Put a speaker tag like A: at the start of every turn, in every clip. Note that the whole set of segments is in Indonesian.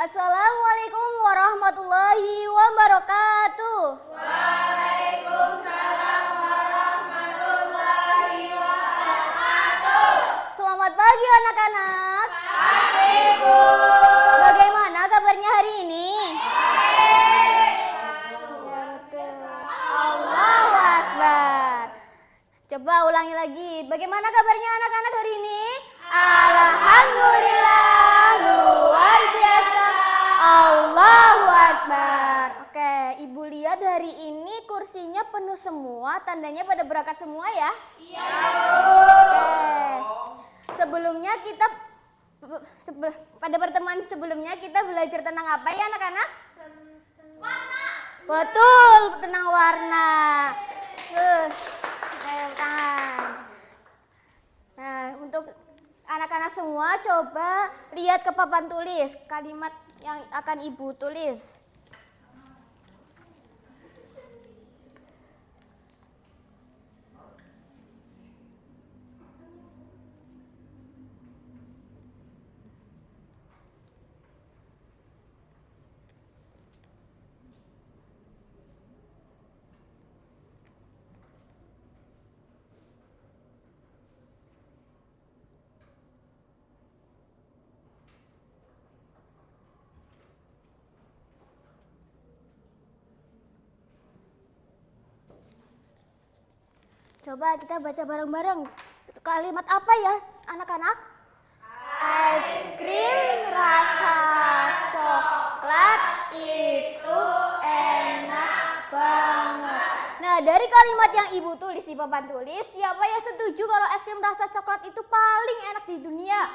A: Assalamualaikum warahmatullahi wabarakatuh.
B: Waalaikumsalam warahmatullahi wabarakatuh.
A: Selamat pagi anak-anak.
B: Pagi, Bu.
A: Bagaimana kabarnya hari ini?
B: Baik.
A: Allahu Akbar. Coba ulangi lagi. Bagaimana kabarnya anak-anak hari ini? Alhamdulillah, luar biasa. Allahu Akbar. Oke, Ibu lihat hari ini kursinya penuh semua, tandanya pada berangkat semua ya?
B: Iya,
A: Oke. Sebelumnya kita pada pertemuan sebelumnya kita belajar tentang apa ya anak-anak?
B: Warna.
A: Betul, tentang warna. Terus, tangan. Nah, untuk anak-anak semua coba lihat ke papan tulis kalimat yang akan Ibu tulis. Coba kita baca bareng-bareng. Kalimat apa ya anak-anak? Es krim rasa coklat itu enak banget. Nah, dari kalimat yang Ibu tulis di papan tulis, siapa yang setuju kalau es krim rasa coklat itu paling enak di dunia?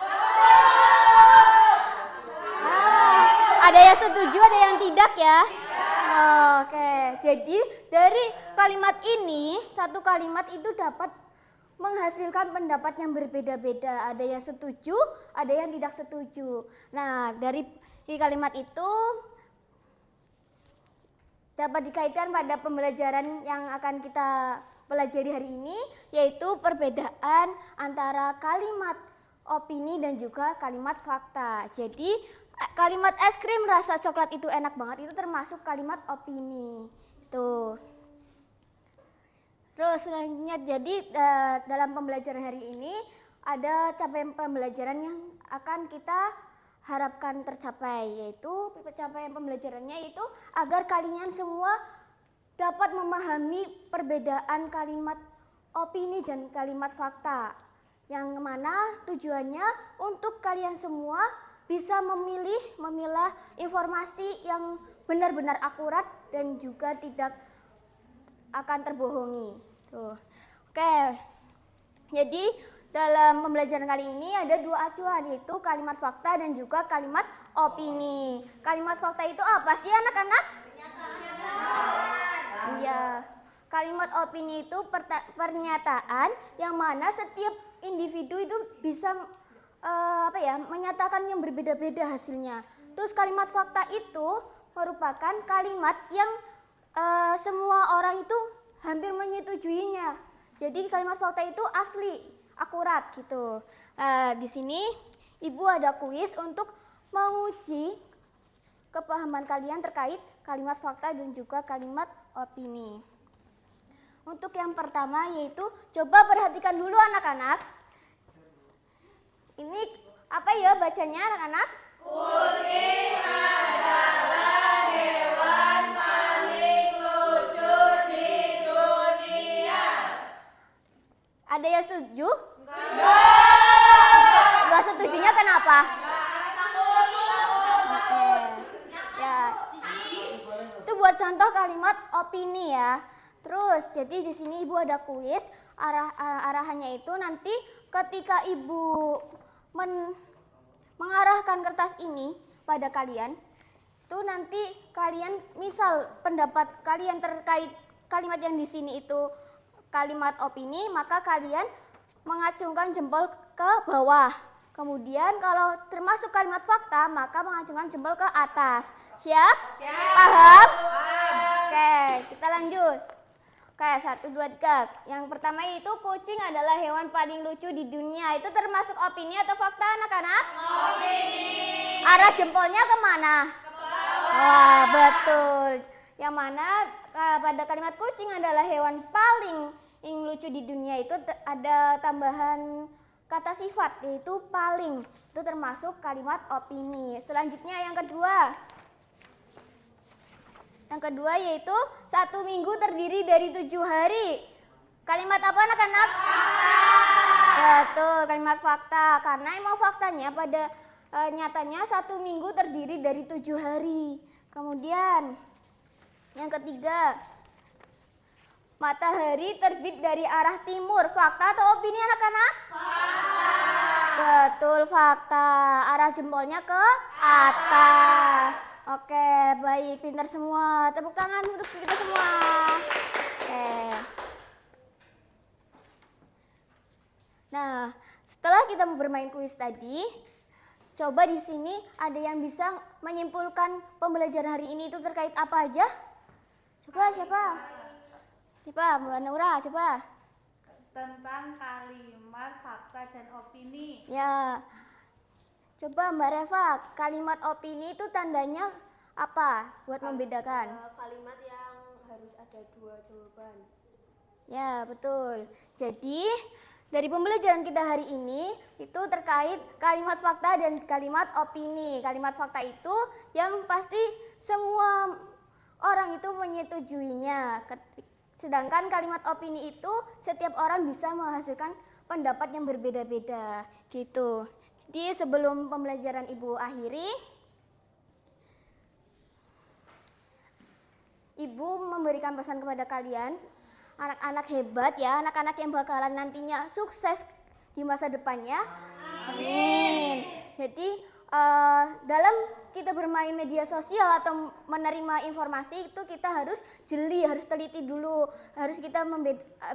A: Ada yang setuju, ada yang tidak ya? Oke, jadi dari kalimat ini, satu kalimat itu dapat menghasilkan pendapat yang berbeda-beda. Ada yang setuju, ada yang tidak setuju. Nah, dari kalimat itu dapat dikaitkan pada pembelajaran yang akan kita pelajari hari ini, yaitu perbedaan antara kalimat opini dan juga kalimat fakta. Jadi kalimat es krim rasa coklat itu enak banget itu termasuk kalimat opini. Tuh. Terus selanjutnya jadi dalam pembelajaran hari ini ada capaian pembelajaran yang akan kita harapkan tercapai, yaitu capaian pembelajarannya itu agar kalian semua dapat memahami perbedaan kalimat opini dan kalimat fakta, yang mana tujuannya untuk kalian semua bisa memilah informasi yang benar-benar akurat dan juga tidak akan terbohongi. Tuh. Oke. Jadi dalam pembelajaran kali ini ada dua acuan, yaitu kalimat fakta dan juga kalimat opini. Kalimat fakta itu apa sih anak-anak? Iya. Kalimat opini itu pernyataan yang mana setiap individu itu bisa menyatakan yang berbeda-beda hasilnya. Terus kalimat fakta itu merupakan kalimat yang semua orang itu hampir menyetujuinya. Jadi kalimat fakta itu asli, akurat gitu. Di sini Ibu ada kuis untuk menguji kepahaman kalian terkait kalimat fakta dan juga kalimat opini. Untuk yang pertama yaitu coba perhatikan dulu anak-anak. Ini apa ya bacanya anak-anak?
B: Kucing adalah hewan paling lucu di dunia.
A: Ada yang setuju?
B: Enggak.
A: Enggak setujunya kenapa?
B: Takut.
A: Oke. Ya. Itu buat contoh kalimat opini ya. Terus jadi di sini Ibu ada kuis, arahannya itu nanti ketika Ibu mengarahkan kertas ini pada kalian, itu nanti kalian misal pendapat kalian terkait kalimat yang di sini itu kalimat opini, maka kalian mengacungkan jempol ke bawah. Kemudian kalau termasuk kalimat fakta, maka mengacungkan jempol ke atas. Siap?
B: Siap.
A: Paham?
B: Paham.
A: Oke, kita lanjut. Oke, 1, 2, 3. Yang pertama itu kucing adalah hewan paling lucu di dunia. Itu termasuk opini atau fakta anak-anak?
B: Opini.
A: Arah jempolnya kemana? Wah, betul. Yang mana pada kalimat kucing adalah hewan paling lucu di dunia itu ada tambahan kata sifat yaitu paling. Itu termasuk kalimat opini. Selanjutnya yang kedua. Yang kedua yaitu 1 minggu terdiri dari 7 hari. Kalimat apa anak-anak? Betul, kalimat fakta. Karena emang faktanya pada nyatanya 1 minggu terdiri dari 7 hari. Kemudian yang ketiga, matahari terbit dari arah timur. Fakta atau opini anak-anak? Fakta. Betul, fakta. Arah jempolnya ke atas. Oke, baik, pintar semua. Tepuk tangan untuk kita semua. Oke. Nah, setelah kita bermain kuis tadi, coba di sini ada yang bisa menyimpulkan pembelajaran hari ini itu terkait apa aja? Coba siapa? Siapa? Mbak Naura, coba.
C: Tentang kalimat fakta dan opini.
A: Ya. Coba Mbak Reva, kalimat opini itu tandanya apa buat membedakan?
D: Kalimat yang harus ada 2 jawaban.
A: Ya, betul. Jadi, dari pembelajaran kita hari ini itu terkait kalimat fakta dan kalimat opini. Kalimat fakta itu yang pasti semua orang itu menyetujuinya. Sedangkan kalimat opini itu setiap orang bisa menghasilkan pendapat yang berbeda-beda gitu. Jadi sebelum pembelajaran Ibu akhiri, Ibu memberikan pesan kepada kalian, anak-anak hebat ya, anak-anak yang bakalan nantinya sukses di masa depannya. Amin. Jadi dalam kita bermain media sosial atau menerima informasi itu kita harus jeli, harus teliti dulu. Harus kita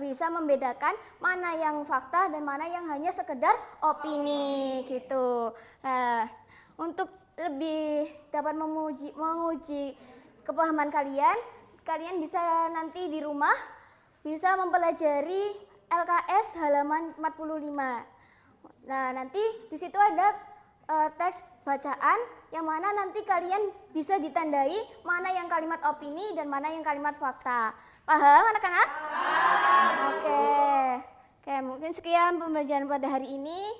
A: bisa membedakan mana yang fakta dan mana yang hanya sekedar opini gitu. Nah, untuk lebih dapat menguji kepahaman kalian bisa nanti di rumah bisa mempelajari LKS halaman 45. Nah, nanti di situ ada teks bacaan yang mana nanti kalian bisa ditandai mana yang kalimat opini dan mana yang kalimat fakta. Paham anak-anak? Paham. Oke, mungkin sekian pembelajaran pada hari ini.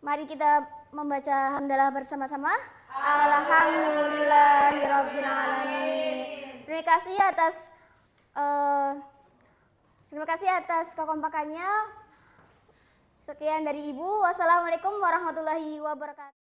A: Mari kita membaca hamdalah bersama-sama. Alhamdulillahirabbil alamin. Terima kasih atas kekompakannya. Sekian dari Ibu. Wassalamualaikum warahmatullahi wabarakatuh.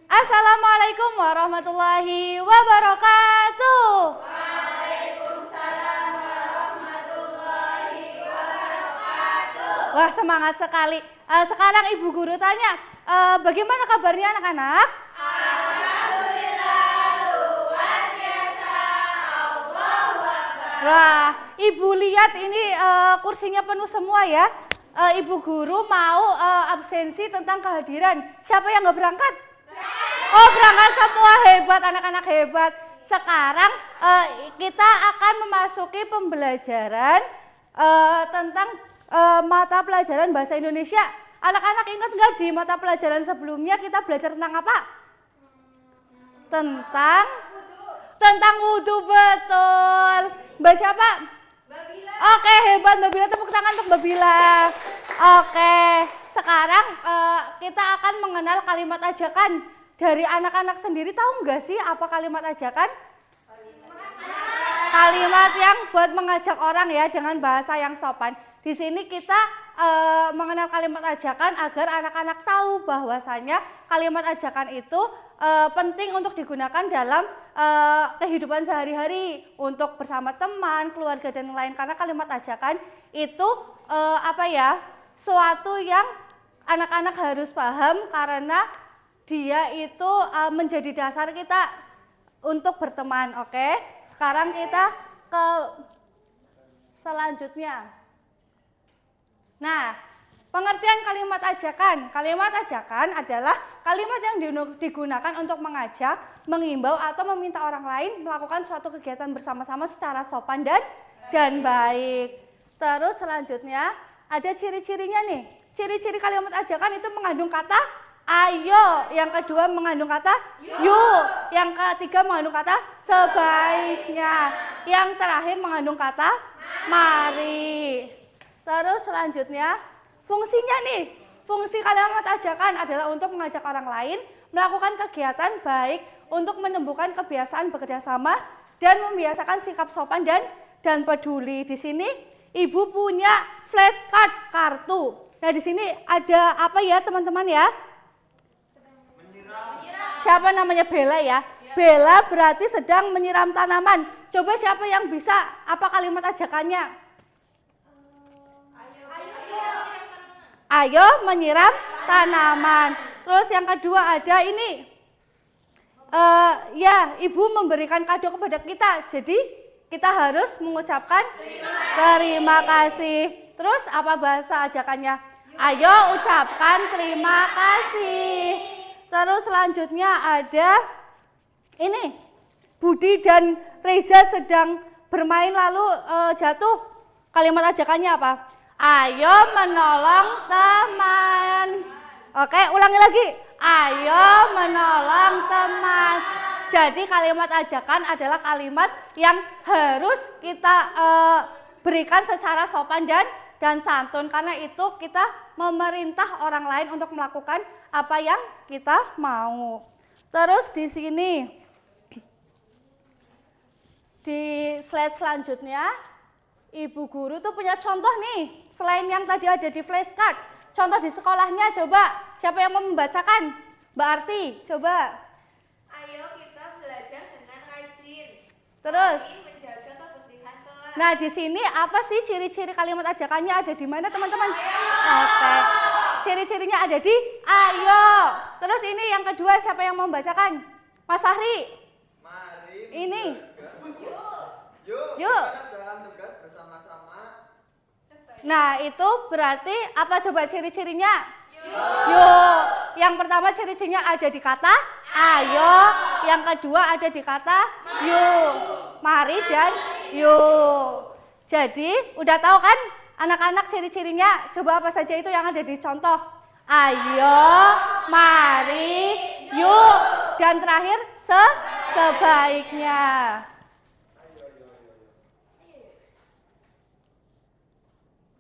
C: Assalamualaikum warahmatullahi wabarakatuh.
B: Waalaikumsalam warahmatullahi wabarakatuh.
C: Wah, semangat sekali. Sekarang Ibu Guru tanya, bagaimana kabarnya anak-anak?
B: Alhamdulillah luar biasa. Allahu Akbar.
C: Wah, Ibu lihat ini kursinya penuh semua ya. Ibu Guru mau absensi tentang kehadiran. Siapa yang nggak berangkat? Oh, berangkat semua, hebat, anak-anak hebat. Sekarang kita akan memasuki pembelajaran tentang mata pelajaran bahasa Indonesia. Anak-anak ingat nggak di mata pelajaran sebelumnya kita belajar tentang apa? Tentang wudhu, betul. Mbak siapa?
B: Mbak Bila.
C: Oke, hebat Mbak Bila, tepuk tangan untuk Mbak Bila. Oke, sekarang kita akan mengenal kalimat ajakan. dari anak-anak sendiri tahu nggak sih apa kalimat ajakan? Kalimat yang buat mengajak orang ya dengan bahasa yang sopan. Di sini kita mengenal kalimat ajakan agar anak-anak tahu bahwasanya kalimat ajakan itu penting untuk digunakan dalam kehidupan sehari-hari untuk bersama teman, keluarga dan lain, karena kalimat ajakan itu suatu yang anak-anak harus paham karena dia itu menjadi dasar kita untuk berteman. Oke, sekarang kita ke selanjutnya. Nah, pengertian kalimat ajakan. Kalimat ajakan adalah kalimat yang digunakan untuk mengajak, mengimbau atau meminta orang lain melakukan suatu kegiatan bersama-sama secara sopan dan baik. Terus selanjutnya ada ciri-cirinya nih. Ciri-ciri kalimat ajakan itu mengandung kata ayo, yang kedua mengandung kata yuk, yang ketiga mengandung kata sebaiknya, yang terakhir mengandung kata mari. Terus selanjutnya fungsinya nih, fungsi kalimat ajakan adalah untuk mengajak orang lain melakukan kegiatan baik untuk menumbuhkan kebiasaan bekerja sama dan membiasakan sikap sopan dan peduli. Di sini Ibu punya flashcard kartu. Nah, di sini ada apa ya teman-teman ya? Siapa namanya? Bella ya? Bella berarti sedang menyiram tanaman. Coba siapa yang bisa apa kalimat ajakannya? Ayo menyiram tanaman. Terus yang kedua ada ini. Ibu memberikan kado kepada kita. Jadi kita harus mengucapkan terima kasih. Terus apa bahasa ajakannya? Ayo ucapkan terima kasih. Terus selanjutnya ada ini. Budi dan Reza sedang bermain lalu jatuh. Kalimat ajakannya apa? Ayo menolong teman. Oke, ulangi lagi. Ayo menolong teman. Jadi kalimat ajakan adalah kalimat yang harus kita berikan secara sopan dan santun. Karena itu kita memerintah orang lain untuk melakukan apa yang kita mau. Terus di sini di slide selanjutnya Ibu guru tuh punya contoh nih, selain yang tadi ada di flashcard. Contoh di sekolahnya, coba siapa yang mau membacakan? Mbak Arsi, coba.
B: Ayo kita belajar dengan rajin.
C: Terus.
B: Mari menjaga kebersihan kelas.
C: Nah, di sini apa sih ciri-ciri kalimat ajakannya ada di mana, teman-teman? Oke. Ciri-cirinya ada di ayo. Terus ini yang kedua, siapa yang mau membacakan? Mas Fahri.
E: Mari.
C: Ini.
E: Yuk.
C: Yuk.
E: Kita jalan tugas bersama-sama.
C: Nah, itu berarti apa coba ciri-cirinya? Yuk. Yang pertama ciri-cirinya ada di kata ayo, yang kedua ada di kata yuk. Mari dan yuk. Jadi, udah tahu kan anak-anak ciri-cirinya? Coba apa saja itu yang ada di contoh? Ayo, mari, yuk, dan terakhir sebaiknya.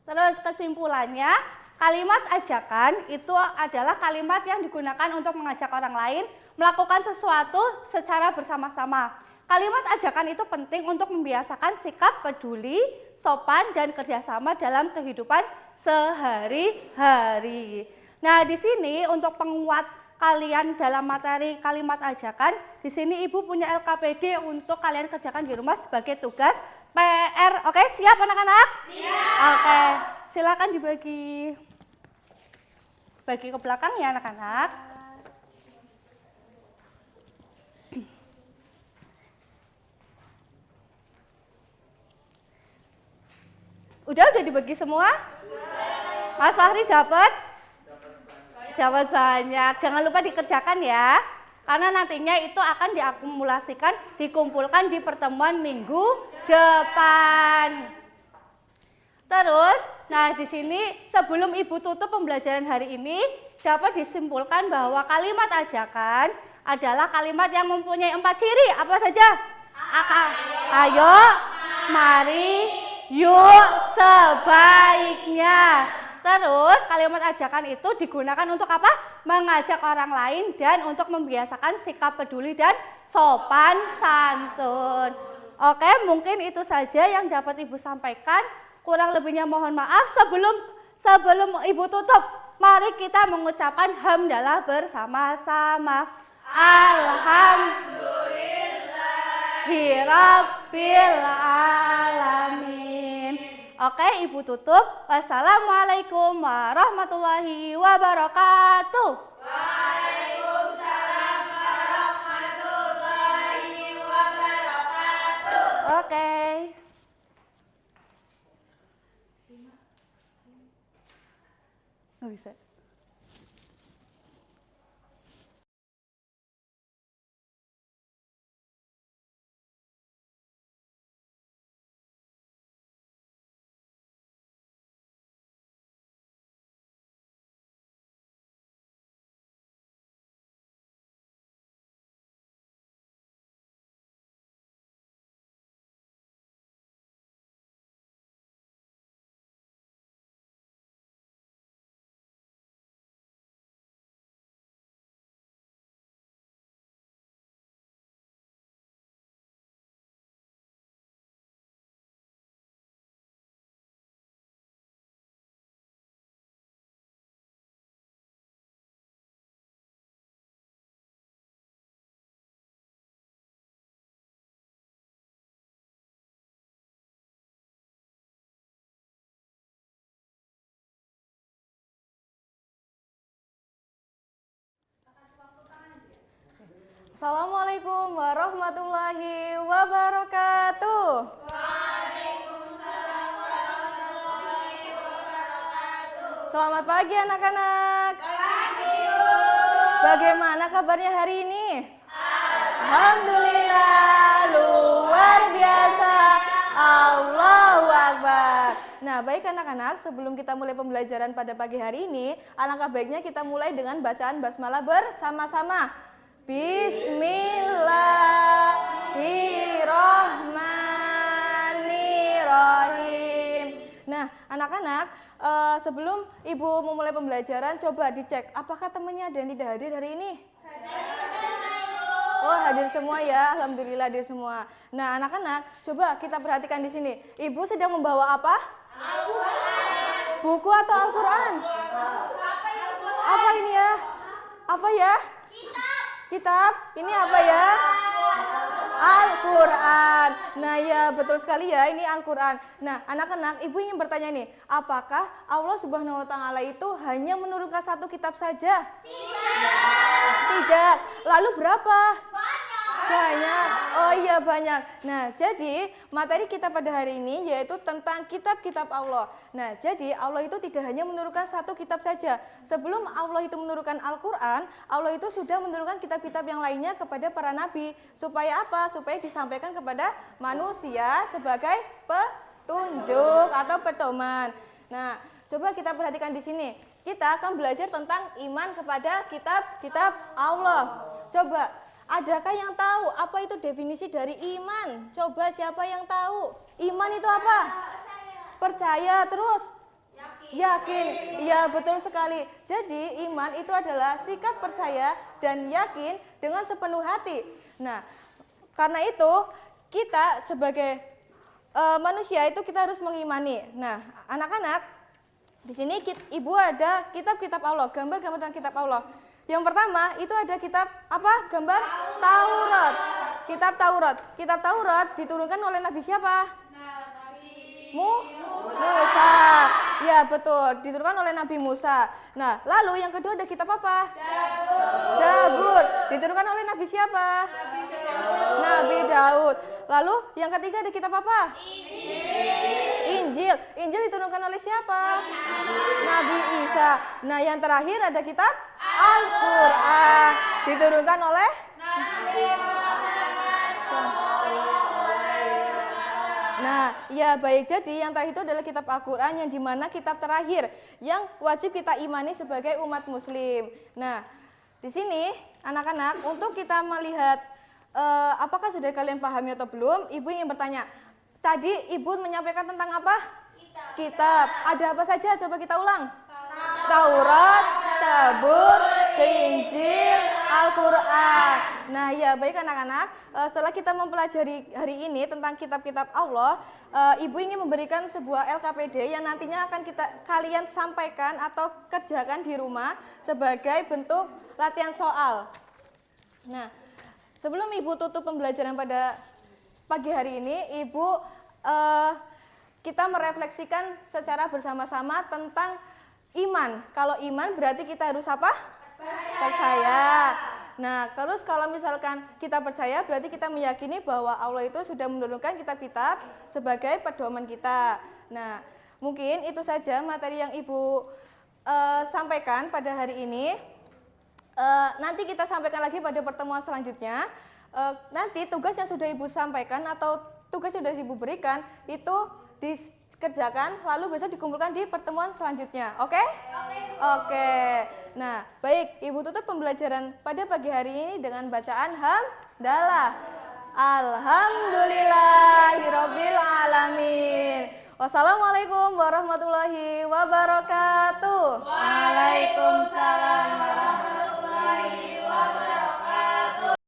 C: Terus kesimpulannya, kalimat ajakan itu adalah kalimat yang digunakan untuk mengajak orang lain melakukan sesuatu secara bersama-sama. Kalimat ajakan itu penting untuk membiasakan sikap peduli, sopan, dan kerjasama dalam kehidupan sehari-hari. Nah, di sini untuk penguat kalian dalam materi kalimat ajakan, di sini Ibu punya LKPD untuk kalian kerjakan di rumah sebagai tugas PR. Oke, siap anak-anak? Siap. Oke, silakan dibagi ke belakang ya anak-anak. Udah dibagi semua? Mas Fahri dapat? Dapat banyak. Jangan lupa dikerjakan ya. Karena nantinya itu akan diakumulasikan, dikumpulkan di pertemuan minggu depan. Terus, nah di sini sebelum Ibu tutup pembelajaran hari ini, dapat disimpulkan bahwa kalimat ajakan adalah kalimat yang mempunyai 4 ciri. Apa saja? Ayo, mari, yuk, sebaiknya. Terus kalimat ajakan itu digunakan untuk apa? mengajak orang lain, dan untuk membiasakan sikap peduli dan sopan santun. Oke, mungkin itu saja yang dapat Ibu sampaikan. Kurang lebihnya mohon maaf. Sebelum Ibu tutup, mari kita mengucapkan hamdalah bersama-sama. Alhamdulillahirabbil alamin. Oke, Ibu tutup. Wassalamualaikum warahmatullahi wabarakatuh.
B: Waalaikumsalam warahmatullahi wabarakatuh.
C: Oke. Nggak bisa.
F: Assalamualaikum warahmatullahi wabarakatuh. Selamat pagi anak-anak. Bagaimana kabarnya hari ini? Alhamdulillah, luar biasa. Allahu Akbar. Nah, baik anak-anak, sebelum kita mulai pembelajaran pada pagi hari ini, alangkah baiknya kita mulai dengan bacaan basmalah bersama-sama. Bismillahirrahmanirrahim. Nah, anak-anak, sebelum Ibu memulai pembelajaran, coba dicek apakah temannya ada yang tidak hadir hari ini? Oh, hadir semua ya. Alhamdulillah hadir semua. Nah, anak-anak, coba kita perhatikan di sini. Ibu sedang membawa apa? Al-Quran. Buku atau Al-Quran? Apa ini ya? Apa ya? Kitab. Ini apa ya? Al-Quran. Nah ya, betul sekali ya, ini Al-Quran. Nah anak-anak, Ibu ingin bertanya nih, apakah Allah Subhanahu wa Ta'ala itu hanya menurunkan satu kitab saja? Tidak. Lalu berapa? Banyak. Oh iya, banyak. Nah, jadi materi kita pada hari ini yaitu tentang kitab-kitab Allah. Nah, jadi Allah itu tidak hanya menurunkan satu kitab saja. Sebelum Allah itu menurunkan Al-Quran, Allah itu sudah menurunkan kitab-kitab yang lainnya kepada para nabi. Supaya apa? Supaya disampaikan kepada manusia sebagai petunjuk atau pedoman. Nah, coba kita perhatikan di sini. Kita akan belajar tentang iman kepada kitab-kitab Allah. Coba, adakah yang tahu apa itu definisi dari iman? Coba siapa yang tahu? Iman itu apa? Percaya, terus? Yakin. Iya, betul sekali. Jadi iman itu adalah sikap percaya dan yakin dengan sepenuh hati. Nah, karena itu kita sebagai manusia itu kita harus mengimani. Nah, anak-anak, di sini Ibu ada kitab-kitab Allah, gambar-gambar tentang kitab Allah. Yang pertama itu ada kitab apa? Gambar Taurat. Kitab Taurat. Kitab Taurat diturunkan oleh Nabi siapa? Musa. Ya betul, diturunkan oleh Nabi Musa. Nah, lalu yang kedua ada kitab apa? Zabur. Diturunkan oleh Nabi siapa? Nabi Daud. Lalu yang ketiga ada kitab apa? Injil. Injil diturunkan oleh siapa? Nabi Isa. Nah, yang terakhir ada kitab Al-Quran. Diturunkan oleh Nah, ya baik, jadi yang terakhir itu adalah kitab Al-Quran yang dimana kitab terakhir yang wajib kita imani sebagai umat muslim. Nah, di sini anak-anak, untuk kita melihat apakah sudah kalian pahami atau belum, Ibu ingin bertanya. Tadi Ibu menyampaikan tentang apa? Kitab. Ada apa saja? Coba kita ulang. Taurat, Zabur, ke Injil, Al-Quran. Nah ya baik anak-anak, setelah kita mempelajari hari ini tentang kitab-kitab Allah, Ibu ingin memberikan sebuah LKPD yang nantinya akan kalian sampaikan atau kerjakan di rumah sebagai bentuk latihan soal. Nah, sebelum Ibu tutup pembelajaran pada pagi hari ini, Ibu kita merefleksikan secara bersama-sama tentang iman. Kalau iman berarti kita harus apa? Percaya. Nah, terus kalau misalkan kita percaya berarti kita meyakini bahwa Allah itu sudah menurunkan kitab-kitab sebagai pedoman kita. Nah, mungkin itu saja materi yang Ibu sampaikan pada hari ini. Nanti kita sampaikan lagi pada pertemuan selanjutnya. Nanti tugas yang sudah Ibu sampaikan atau tugas yang sudah Ibu berikan itu dikerjakan lalu besok dikumpulkan di pertemuan selanjutnya. Oke? Oke. Nah, baik, Ibu tutup pembelajaran pada pagi hari ini dengan bacaan hamdalah. Alhamdulillahirabbil alamin. Wassalamualaikum warahmatullahi wabarakatuh. Waalaikumsalam warahmatullahi wabarakatuh.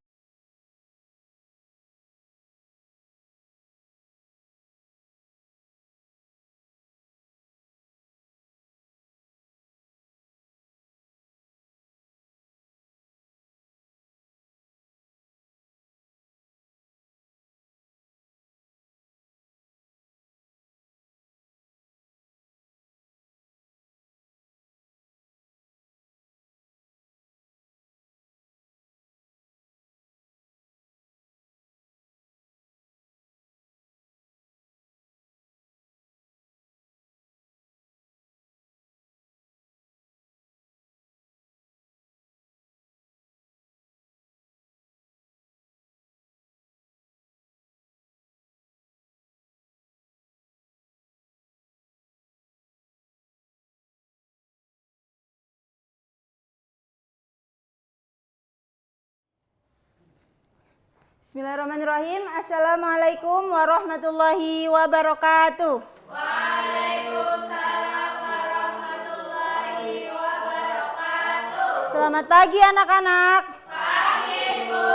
G: Bismillahirrahmanirrahim. Assalamualaikum warahmatullahi wabarakatuh.
B: Waalaikumsalam warahmatullahi wabarakatuh.
G: Selamat pagi anak-anak.
B: Pagi, Bu.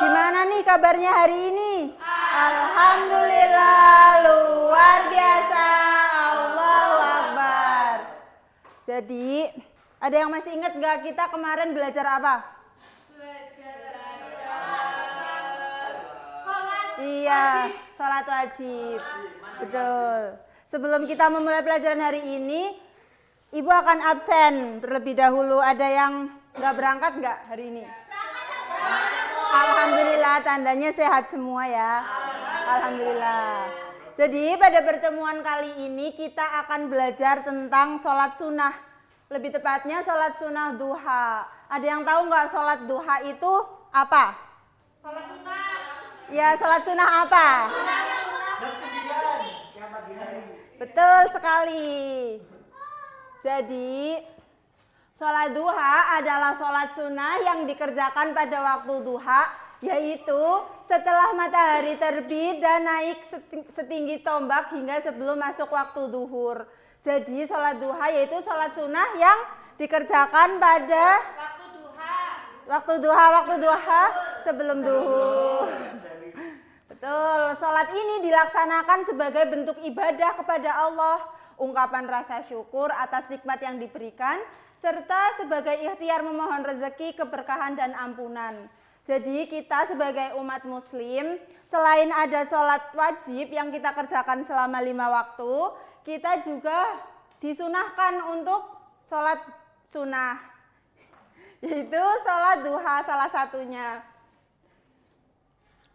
G: Gimana nih kabarnya hari ini? Alhamdulillah, luar biasa. Allahu Akbar. Jadi, ada yang masih ingat gak kita kemarin belajar apa? Iya, sholat wajib. Betul. Sebelum kita memulai pelajaran hari ini, Ibu akan absen terlebih dahulu. Ada yang nggak berangkat nggak hari ini? Alhamdulillah, tandanya sehat semua ya. Alhamdulillah. Jadi pada pertemuan kali ini kita akan belajar tentang sholat sunnah. Lebih tepatnya sholat sunnah duha. Ada yang tahu nggak sholat duha itu apa?
B: Sholat sunnah.
G: Ya, sholat sunnah apa? Betul sekali. Jadi, sholat duha adalah sholat sunnah yang dikerjakan pada waktu duha, yaitu setelah matahari terbit dan naik setinggi tombak hingga sebelum masuk waktu duhur. Jadi, sholat duha yaitu sholat sunnah yang dikerjakan pada waktu duha sebelum duhur. Betul, sholat ini dilaksanakan sebagai bentuk ibadah kepada Allah, ungkapan rasa syukur atas nikmat yang diberikan, serta sebagai ikhtiar memohon rezeki, keberkahan, dan ampunan. Jadi kita sebagai umat muslim, selain ada sholat wajib yang kita kerjakan selama 5 waktu, kita juga disunahkan untuk sholat sunnah, yaitu sholat duha salah satunya.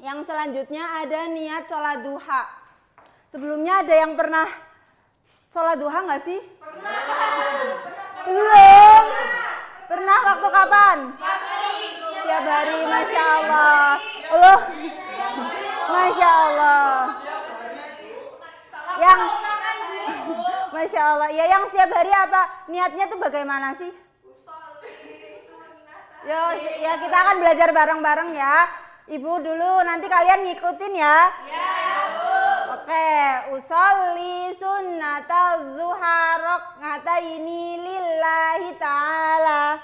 G: Yang selanjutnya ada niat sholat duha. Sebelumnya ada yang pernah sholat duha nggak sih? Belum? Pernah waktu kapan? Tiap hari, Masya Allah. Allah, Masya Allah. Yang Masya Allah. Ya, yang setiap hari apa? Niatnya tuh bagaimana sih? Ya kita akan belajar bareng-bareng ya. Ibu dulu, nanti kalian ngikutin ya. Oke, usolli sunnatal zuha rok'ataini lillahi ta'ala.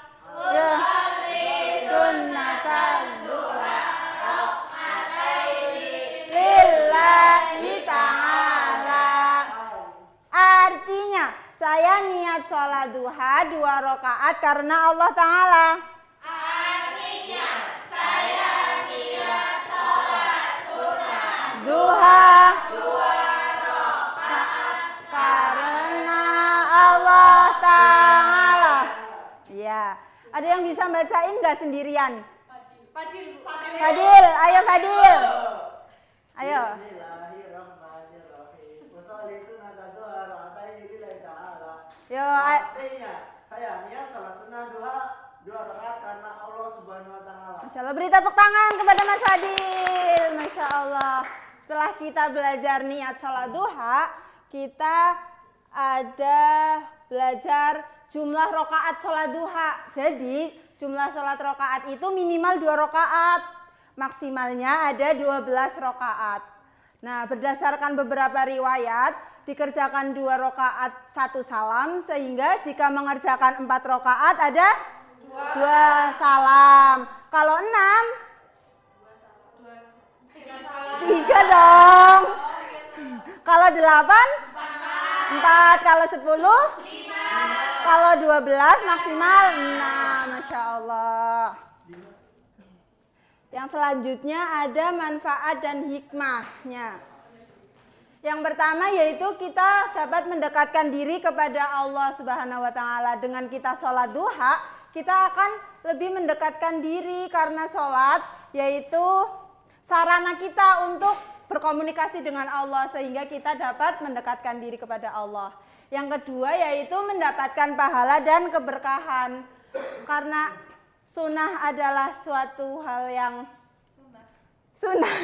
G: niat sholat duha 2 rakaat karena Allah Ta'ala. Duha 2 rakaat karena Allah Ta'ala. Ya, ada yang bisa bacain nggak sendirian? Fadil, ayo Fadil. Ayo.
H: Bismillahirrahmanirrahim. Usolli sunata duha rakaatain lillahi ta'ala.
G: Yo,
H: Artinya, saya niat salat sunnah duha 2 rakaat karena Allah Subhanahu wa taala.
G: Masya Allah, beri tepuk tangan kepada Mas Fadil. Masya Allah. Setelah kita belajar niat sholat duha, kita ada belajar jumlah rakaat sholat duha. Jadi jumlah sholat rakaat itu minimal 2 rakaat, maksimalnya ada 12 rakaat. Nah, berdasarkan beberapa riwayat dikerjakan 2 rakaat 1 salam, sehingga jika mengerjakan 4 rakaat ada 2 salam. Kalau 6 3 dong. Kalau 8 4. Kalau 10 Kalau 12 maksimal 6. Masya Allah. Yang selanjutnya ada manfaat dan hikmahnya. Yang pertama yaitu kita dapat mendekatkan diri kepada Allah Subhanahu wa taala. Dengan kita sholat duha, kita akan lebih mendekatkan diri karena sholat yaitu sarana kita untuk berkomunikasi dengan Allah sehingga kita dapat mendekatkan diri kepada Allah. Yang kedua yaitu mendapatkan pahala dan keberkahan. Karena sunnah adalah suatu hal yang sunnah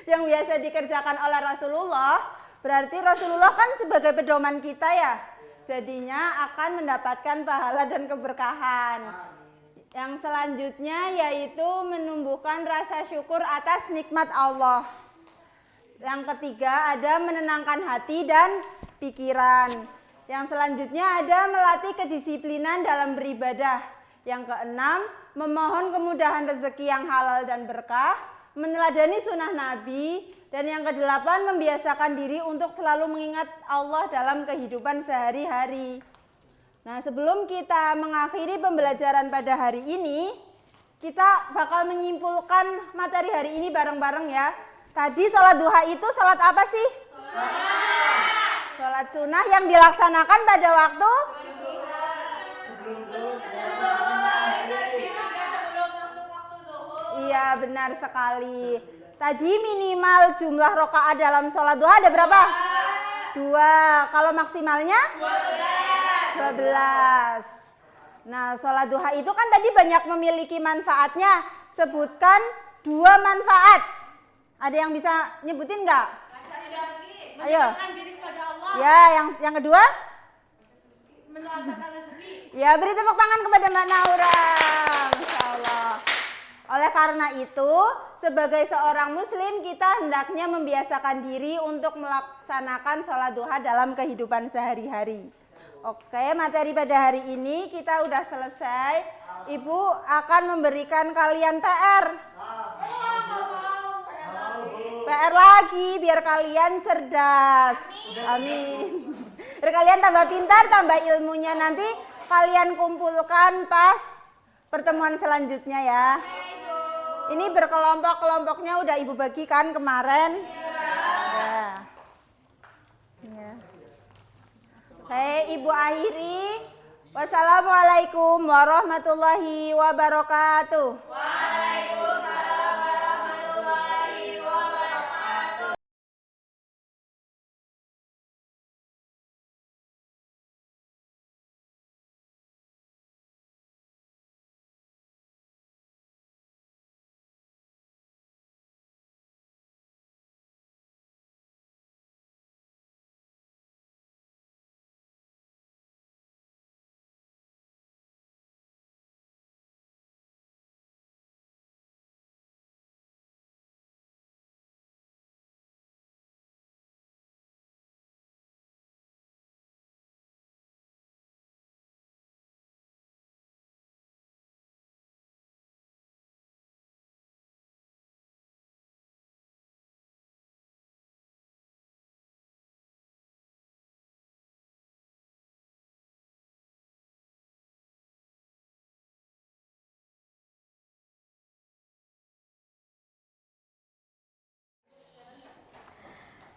G: yang biasa dikerjakan oleh Rasulullah, berarti Rasulullah kan sebagai pedoman kita ya. Jadinya akan mendapatkan pahala dan keberkahan. Yang selanjutnya yaitu menumbuhkan rasa syukur atas nikmat Allah. Yang ketiga ada menenangkan hati dan pikiran. Yang selanjutnya ada melatih kedisiplinan dalam beribadah. Yang keenam, memohon kemudahan rezeki yang halal dan berkah, meneladani sunnah Nabi, dan yang kedelapan membiasakan diri untuk selalu mengingat Allah dalam kehidupan sehari-hari. Nah, sebelum kita mengakhiri pembelajaran pada hari ini, kita bakal menyimpulkan materi hari ini bareng-bareng ya. Tadi sholat duha itu sholat apa sih? Sholat sunnah yang dilaksanakan pada waktu? Iya, benar sekali. Tadi minimal jumlah rakaat dalam sholat duha ada berapa? 2. Kalau maksimalnya? 12. Nah, sholat duha itu kan tadi banyak memiliki manfaatnya. Sebutkan 2 manfaat. Ada yang bisa nyebutin nggak? Ayo.
C: Diri kepada Allah,
G: Ya, yang kedua?
C: melancarkan rezeki.
G: Ya, beri tepuk tangan kepada Mbak Naura. Masya Allah. Oleh karena itu, sebagai seorang muslim kita hendaknya membiasakan diri untuk melaksanakan sholat duha dalam kehidupan sehari-hari. Oke, materi pada hari ini kita udah selesai. Ibu akan memberikan kalian PR. PR lagi biar kalian cerdas. Amin. Biar kalian tambah pintar, tambah ilmunya. Nanti kalian kumpulkan pas pertemuan selanjutnya ya. Ini berkelompok-kelompoknya udah Ibu bagikan kemarin. Ya. Oke, Ibu akhiri. Wassalamualaikum warahmatullahi wabarakatuh.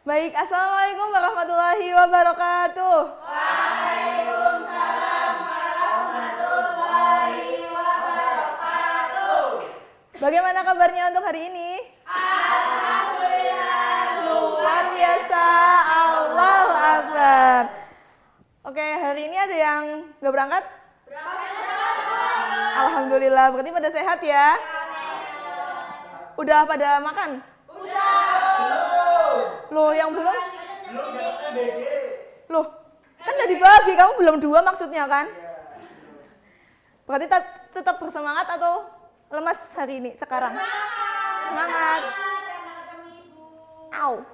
F: Baik, Assalamualaikum warahmatullahi wabarakatuh. Bagaimana kabarnya untuk hari ini? Alhamdulillah. Luar biasa. Allahu Akbar. Oke, hari ini ada yang nggak berangkat? Alhamdulillah. Berarti pada sehat ya? Udah pada makan? Loh, yang belum? Loh, kan udah dibagi. Kamu belum 2 maksudnya kan? Berarti tetap bersemangat atau lemas hari ini sekarang? Semangat. Au.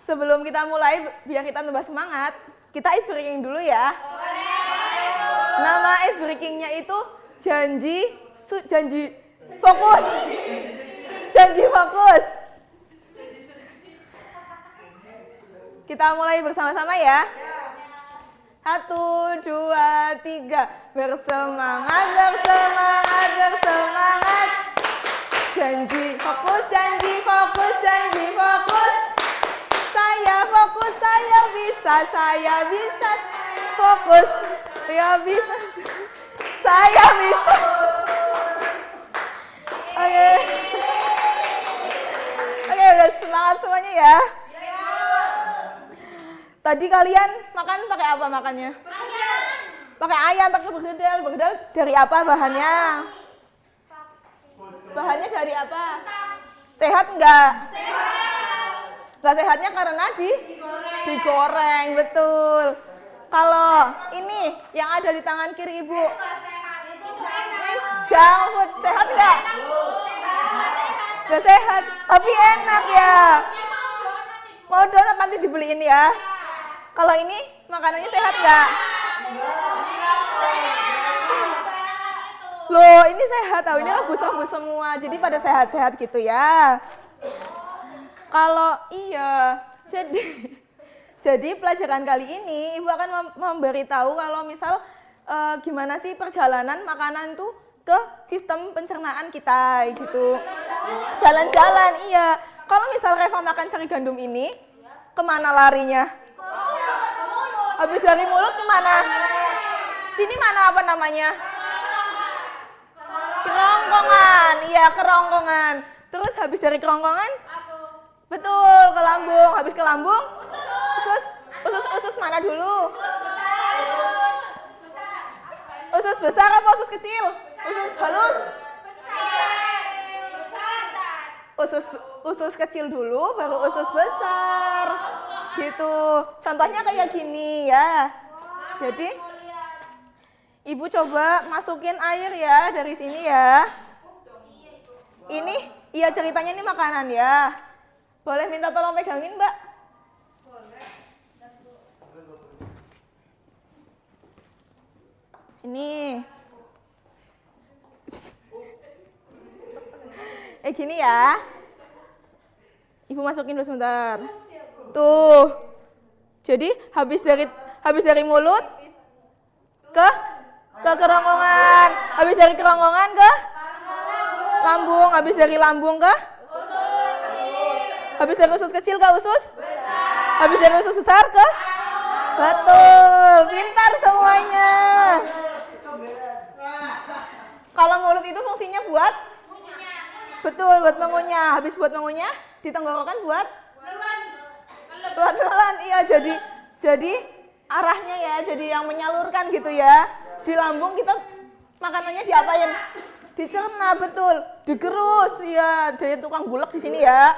F: Sebelum kita mulai, biar kita tambah semangat, kita ice breaking dulu ya. Nama ice breakingnya itu janji fokus. Janji fokus. Kita mulai bersama-sama ya. 1, 2, 3. Bersemangat, bersemangat, bersemangat. Janji fokus, janji fokus, janji fokus. Saya fokus, saya bisa fokus. Saya bisa. Saya bisa. Oke. Oke, udah semangat semuanya ya. Tadi kalian makan pakai apa makannya? Pakai ayam, pakai begedel. Begedel dari apa bahannya? Bahannya dari apa? Sehat enggak? Enggak sehatnya karena digoreng, betul. Kalau ini yang ada di tangan kiri Ibu. Junk food, sehat enggak? Enggak sehat, tapi enak ya. Mau donat nanti dibeliin ya. Kalau ini makanannya sehat nggak? Loh, ini sehat tahu, ini rebus-rebus semua. Jadi pada sehat-sehat gitu ya. Kalau iya, jadi pelajaran kali ini Ibu akan memberitahu kalau misal gimana sih perjalanan makanan tuh ke sistem pencernaan kita gitu. Jalan-jalan, iya. Kalau misal Reva makan sari gandum ini, kemana larinya? Habis dari mulut kemana? Sini mana apa namanya? Kerongkongan, iya kerongkongan. Terus habis dari kerongkongan? Betul, ke lambung. Habis ke lambung? Usus mana dulu? Usus besar apa usus kecil? Usus halus? Usus kecil dulu, baru usus besar. Gitu. Contohnya kayak gini ya. Jadi Ibu coba masukin air ya dari sini ya. Ini iya ceritanya ini makanan ya. Boleh minta tolong pegangin, Mbak? Sini. Gini ya. Ibu masukin dulu sebentar. Tuh. Jadi habis dari mulut ke kerongkongan. Habis dari kerongkongan ke lambung. Habis dari lambung ke habis dari usus kecil ke usus habis dari usus besar ke betul. Pintar semuanya. Kalau mulut itu fungsinya buat betul, buat mengunyah. Habis buat mengunyah, di tenggorokan buat nelan. Iya, jadi arahnya ya, jadi yang menyalurkan gitu ya. Di lambung kita makanannya diapain? Dicerna, betul. Digerus, ya. Jadi tukang gulek di sini ya.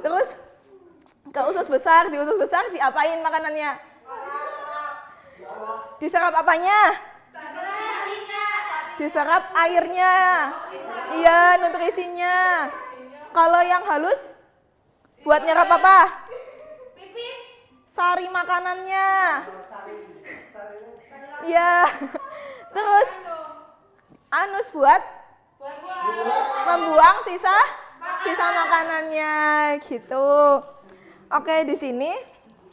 F: Terus ke usus besar, di usus besar diapain makanannya? Diserap apanya? Diserap airnya. Iya, nutrisinya. Kalau yang halus buat nyerap apa? Sari makanannya. Iya. Terus anus buat membuang sisa makanannya gitu. Oke, di sini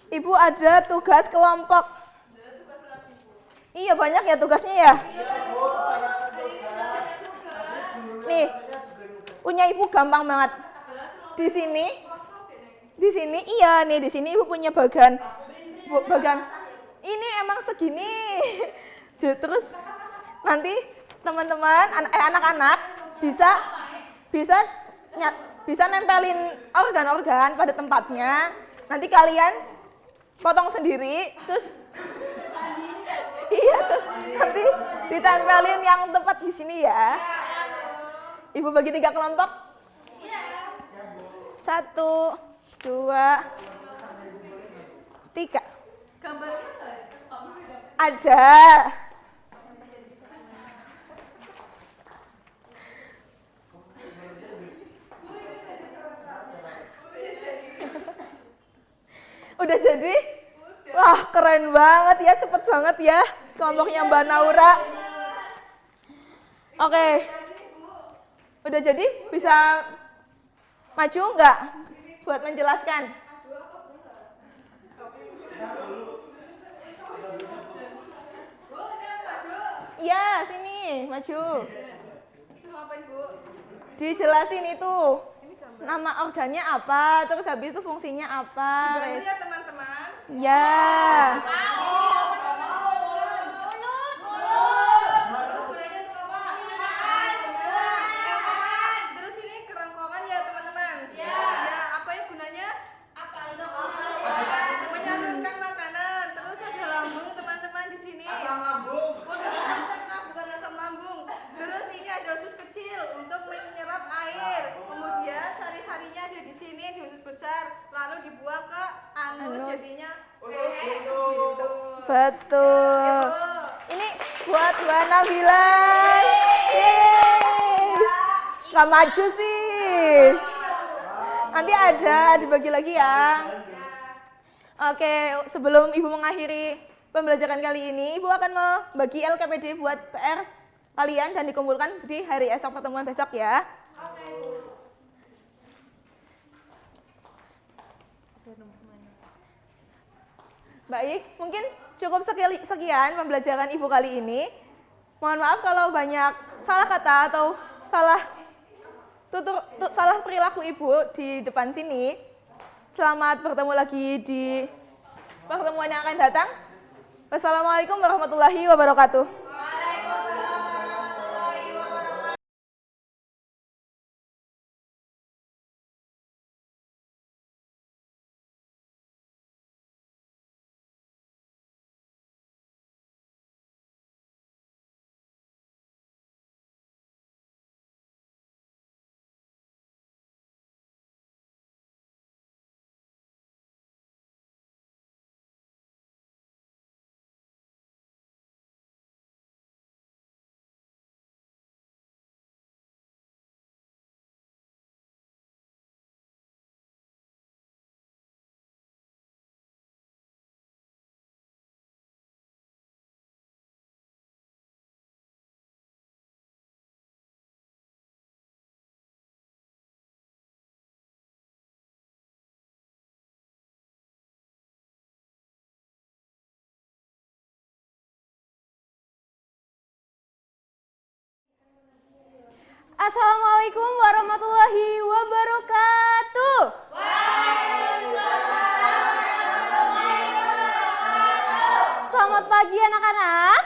F: Ibu ada tugas kelompok. Iya, banyak ya tugasnya ya. Nih,
I: punya ibu gampang banget. Di sini iya nih, di sini ibu punya bagan ini emang segini. Terus nanti teman-teman anak-anak bisa nempelin organ-organ pada tempatnya. Nanti kalian potong sendiri, terus terus nanti ditempelin yang tepat di sini ya. Ibu bagi 3 kelompok. 1, 2, 3.
C: Gambarnya
I: Ada. Udah jadi? Wah, keren banget ya, cepet banget ya kelompoknya Mbak Naura. Oke. Udah jadi? Bisa maju nggak buat menjelaskan? Iya, sini, maju. Dijelasin itu. Nama organnya apa, terus habis itu fungsinya apa.
B: Dibantu ya teman-teman.
I: Ya.
B: Terus ini kerongkongan ya teman-teman. Ya, apa ya gunanya? Menyalurkan makanan. Terus ada lambung teman-teman di sini.
E: Asam lambung.
B: Bukan asam lambung. Terus ini ada usus kecil untuk menyerap air. Kemudian sari-sarinya ada di sini di usus besar, lalu dibuang ke anus. Jadinya gitu.
I: Betul. Ini buat Mbak Nabila. Yeay. Gak maju sih. Nanti ada dibagi lagi ya. Oke, sebelum Ibu mengakhiri pembelajaran kali ini, Ibu akan membagi LKPD buat PR kalian dan dikumpulkan di hari esok, pertemuan besok ya. Baik, mungkin cukup sekian pembelajaran Ibu kali ini. Mohon maaf kalau banyak salah kata atau salah perilaku Ibu di depan sini. Selamat bertemu lagi di pertemuan yang akan datang. Wassalamualaikum warahmatullahi wabarakatuh.
F: Assalamualaikum warahmatullahi wabarakatuh. Selamat pagi anak-anak.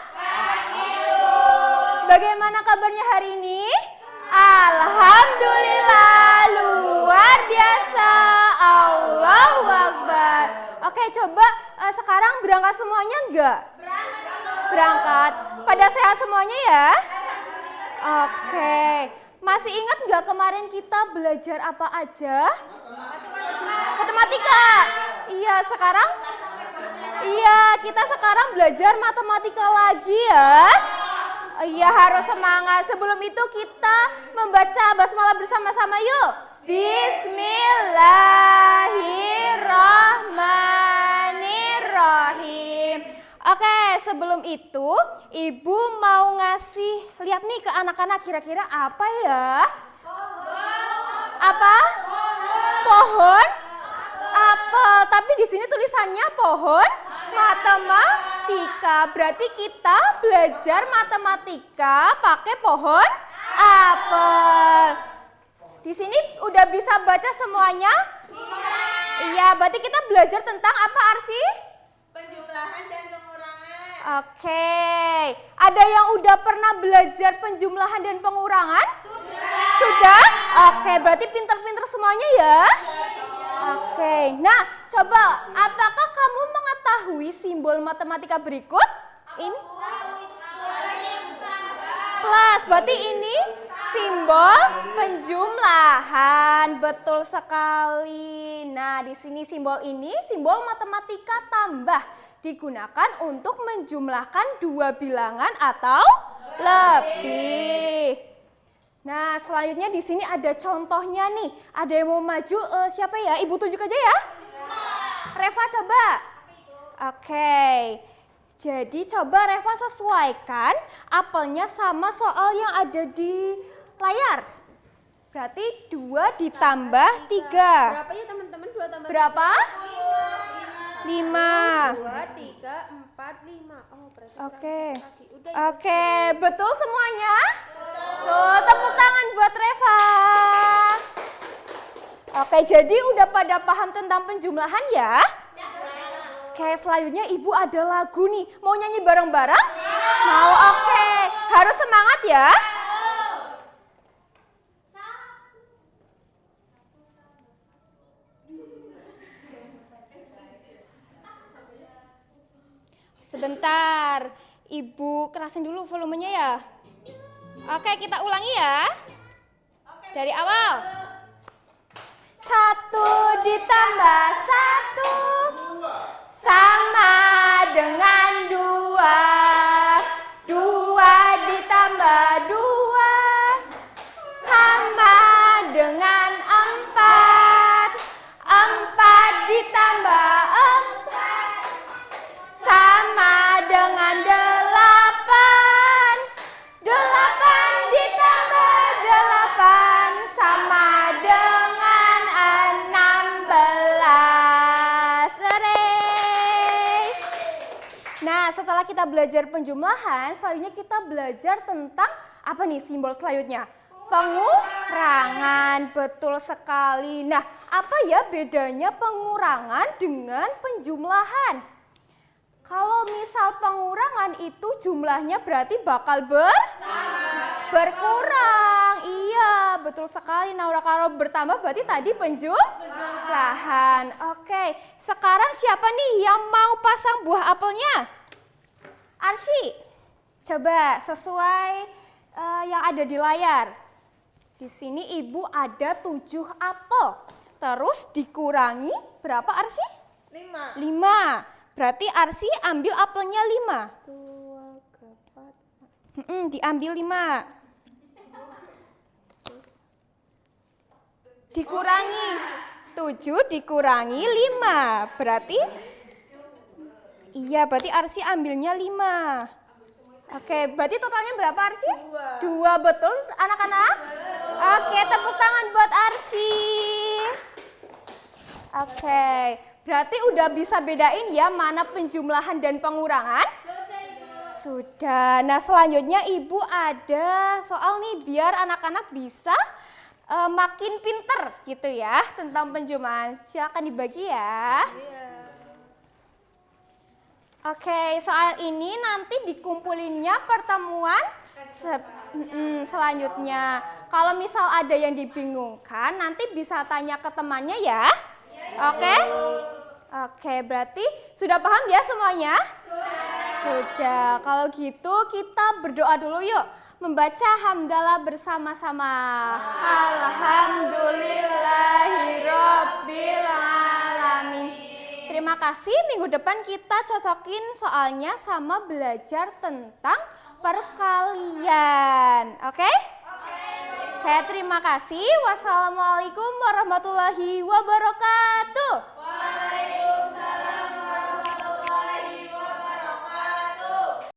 F: Bagaimana kabarnya hari ini? Alhamdulillah, luar biasa. Allahu Akbar. Oke, coba sekarang berangkat semuanya enggak? Berangkat. Pada sehat semuanya ya? Oke. Masih ingat nggak kemarin kita belajar apa aja? Matematika. Iya, sekarang? Iya, kita sekarang belajar matematika lagi ya. Iya, harus semangat. Sebelum itu kita membaca basmalah bersama-sama yuk. Bismillahirrahmanirrahim. Oke, sebelum itu Ibu mau ngasih lihat nih ke anak-anak kira-kira apa ya? Apa? Pohon? Apel. Tapi di sini tulisannya pohon matematika. Berarti kita belajar matematika pakai pohon apel.
J: Di sini udah bisa baca semuanya? Iya, berarti kita belajar tentang apa, Arsi?
D: Penjumlahan dan pengurangan.
J: Oke. Ada yang udah pernah belajar penjumlahan dan pengurangan? Sudah? Oke, berarti pinter-pinter semuanya ya? Oke. Nah, coba apakah kamu mengetahui simbol matematika berikut? Ini plus, berarti ini simbol penjumlahan. Betul sekali. Nah, di sini simbol ini simbol matematika tambah digunakan untuk menjumlahkan dua bilangan atau lebih. Nah, selanjutnya di sini ada contohnya nih. Ada yang mau maju? Siapa ya? Ibu tunjuk aja ya. Reva coba. Oke. Jadi coba Reva sesuaikan apelnya sama soal yang ada di layar. Berarti 2 ditambah 3.
D: Berapa ya teman-teman? 2 tambah
J: Berapa? 5.
D: 2, 3, 4, 5. Oh, berarti
J: Oke.
D: lagi. Udah.
J: Oke, betul semuanya? Tuh, tepuk tangan buat Reva. Oke, jadi udah pada paham tentang penjumlahan ya? Oke, selanjutnya Ibu ada lagu nih. Mau nyanyi bareng-bareng? Mau, oke. Harus semangat ya. Sebentar, Ibu kerasin dulu volumenya ya. Oke, kita ulangi ya. Dari awal. 1 ditambah 1 sama dengan 2. 2 ditambah 2 sama dengan 4. 4 ditambah 4 sama dengan 8. 8 ditambah 8 sama dengan 16. Hooray! Nah, setelah kita belajar penjumlahan, selanjutnya kita belajar tentang apa nih simbol selanjutnya? Pengurangan, betul sekali. Nah, apa ya bedanya pengurangan dengan penjumlahan? Kalau misal pengurangan itu jumlahnya berarti bakal berkurang. Iya, betul sekali Naura. Kalau bertambah berarti tadi penjumlahan. Oke, sekarang siapa nih yang mau pasang buah apelnya? Arsi, coba sesuai yang ada di layar. Di sini Ibu ada 7 apel. Terus dikurangi berapa Arsi?
F: 5.
J: 5. Berarti Arsi ambil apelnya 5.
F: 2, 4.
J: Diambil 5. Dikurangi 7 dikurangi 5. Berarti? Iya, berarti Arsi ambilnya 5. Oke, berarti totalnya berapa Arsi? 2, betul anak-anak? Oke, tepuk tangan buat Arsi. Oke, berarti udah bisa bedain ya mana penjumlahan dan pengurangan? Sudah. Nah, selanjutnya Ibu ada soal nih biar anak-anak bisa makin pinter gitu ya tentang penjumlahan. Silakan dibagi ya. Oke, soal ini nanti dikumpulinnya pertemuan selanjutnya. Kalau misal ada yang dibingungkan, nanti bisa tanya ke temannya ya. Oke? Oke, berarti sudah paham ya semuanya? Sudah. Kalau gitu kita berdoa dulu yuk. Membaca hamdalah bersama-sama. Alhamdulillahirabbil alamin. Terima kasih, minggu depan kita cocokin soalnya sama belajar tentang perkalian. Oke? Oke, terima kasih. Wassalamualaikum warahmatullahi wabarakatuh. Waalaikumsalam warahmatullahi wabarakatuh.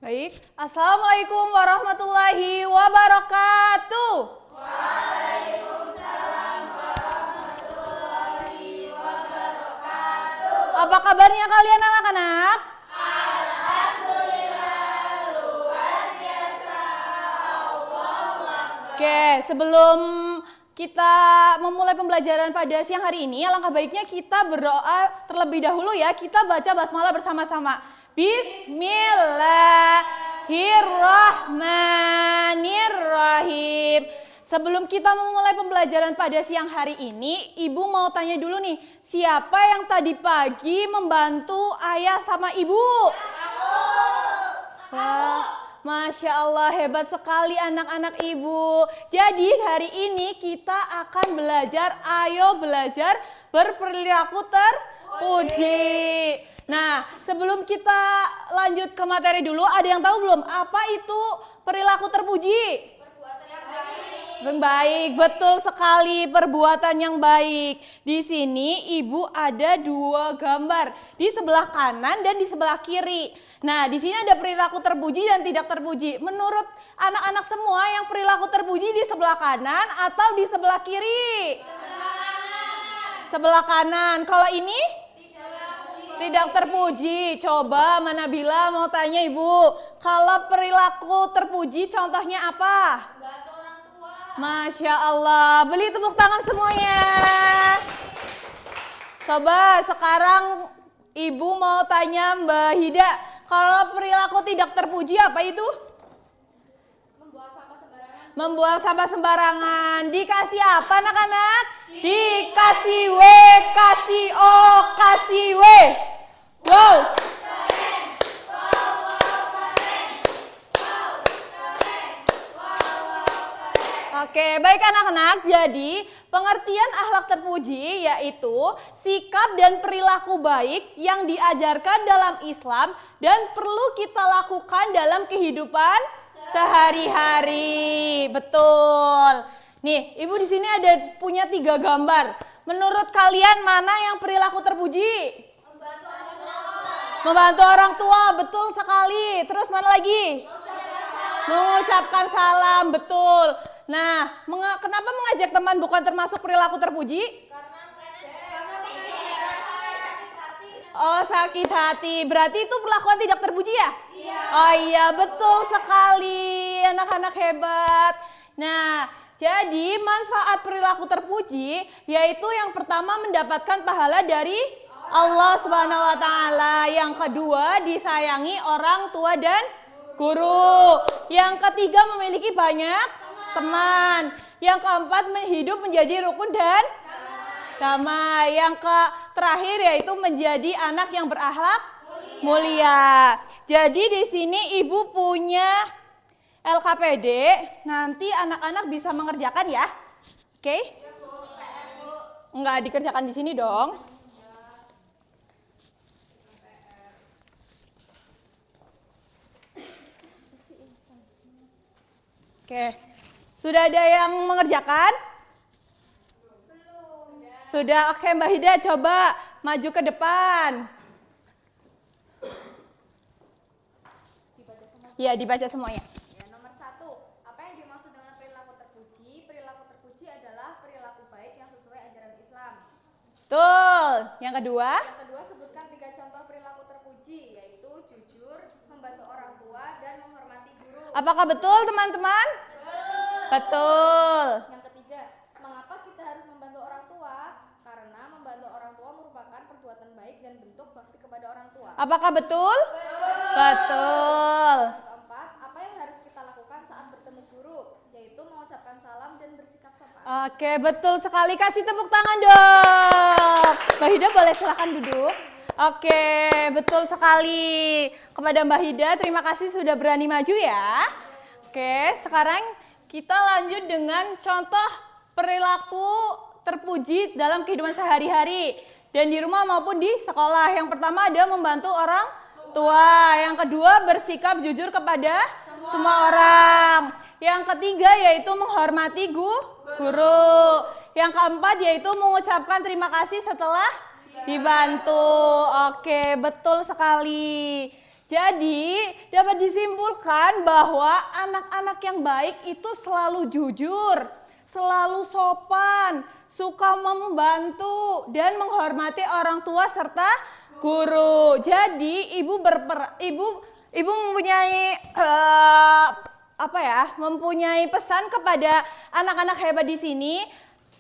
F: Baik. Assalamualaikum warahmatullahi wabarakatuh. Waalaikumsalam warahmatullahi wabarakatuh. Apa kabarnya kalian anak-anak? Oke, sebelum kita memulai pembelajaran pada siang hari ini, alangkah baiknya kita berdoa terlebih dahulu ya. Kita baca basmalah bersama-sama. Bismillahirrahmanirrahim. Sebelum kita memulai pembelajaran pada siang hari ini, Ibu mau tanya dulu nih, siapa yang tadi pagi membantu ayah sama ibu? Wah, Masya Allah, hebat sekali anak-anak ibu. Jadi hari ini kita akan belajar, ayo belajar berperilaku terpuji. Nah, sebelum kita lanjut ke materi dulu, ada yang tahu belum apa itu perilaku terpuji? Perbuatan yang baik. Baik, betul sekali, perbuatan yang baik. Di sini ibu ada dua gambar, di sebelah kanan dan di sebelah kiri. Nah, di sini ada perilaku terpuji dan tidak terpuji. Menurut anak-anak semua yang perilaku terpuji di sebelah kanan atau di sebelah kiri? Sebelah kanan. Sebelah kanan. Kalau ini? Tidak terpuji. Coba Manabila mau tanya Ibu, kalau perilaku terpuji contohnya apa? Membantu orang tua. Masya Allah. Beli tepuk tangan semuanya. Coba sekarang Ibu mau tanya Mbak Hida, kalau perilaku tidak terpuji apa itu? Membuang sampah sembarangan. Dikasih apa anak-anak? Dikasih W, kasih O, kasih W. Wow. Oke, baik anak-anak. Jadi, pengertian akhlak terpuji yaitu sikap dan perilaku baik yang diajarkan dalam Islam dan perlu kita lakukan dalam kehidupan sehari-hari. Betul. Nih, Ibu di sini ada punya 3 gambar. Menurut kalian mana yang perilaku terpuji? Membantu orang tua, betul sekali. Terus mana lagi? Mengucapkan salam, betul. Nah, kenapa mengajak teman bukan termasuk perilaku terpuji? Oh, sakit hati. Berarti itu perlakuan tidak terpuji ya? Iya. Oh iya, betul sekali. Anak-anak hebat. Nah, jadi manfaat perilaku terpuji yaitu yang pertama mendapatkan pahala dari Allah Subhanahu wa taala. Yang kedua, disayangi orang tua dan guru. Yang ketiga, memiliki banyak teman. Yang keempat, hidup menjadi rukun dan damai. Yang terakhir yaitu menjadi anak yang berakhlak mulia. Jadi di sini Ibu punya LKPD, nanti anak-anak bisa mengerjakan ya. Oke? Enggak dikerjakan di sini dong. Oke. Sudah ada yang mengerjakan? Belum. Sudah. Oke, Mbak Hida coba maju ke depan.
J: Dibaca semua.
F: Ya, dibaca semuanya.
J: Ya, nomor 1. Apa yang dimaksud dengan perilaku terpuji? Perilaku terpuji adalah perilaku baik yang sesuai ajaran Islam.
F: Betul. Yang kedua?
J: Yang kedua, sebutkan 3 contoh perilaku terpuji, yaitu jujur, membantu orang tua, dan menghormati guru.
F: Apakah betul, teman-teman? Betul.
J: Yang ketiga, mengapa kita harus membantu orang tua? Karena membantu orang tua merupakan perbuatan baik dan bentuk bakti kepada orang tua.
F: Apakah betul? Betul.
J: Yang keempat, apa yang harus kita lakukan saat bertemu guru? Yaitu mengucapkan salam dan bersikap sopan.
F: Oke, betul sekali. Kasih tepuk tangan dong. Mbak Hida boleh silakan duduk. Oke, betul sekali. Kepada Mbak Hida, terima kasih sudah berani maju ya. Oke, sekarang kita lanjut dengan contoh perilaku terpuji dalam kehidupan sehari-hari dan di rumah maupun di sekolah. Yang pertama ada membantu orang tua. Yang kedua bersikap jujur kepada semua orang. Yang ketiga yaitu menghormati guru. Yang keempat yaitu mengucapkan terima kasih setelah dibantu. Oke, betul sekali.
G: Jadi dapat disimpulkan bahwa anak-anak yang baik itu selalu jujur, selalu sopan, suka membantu dan menghormati orang tua serta guru. Jadi ibu mempunyai mempunyai pesan kepada anak-anak hebat di sini.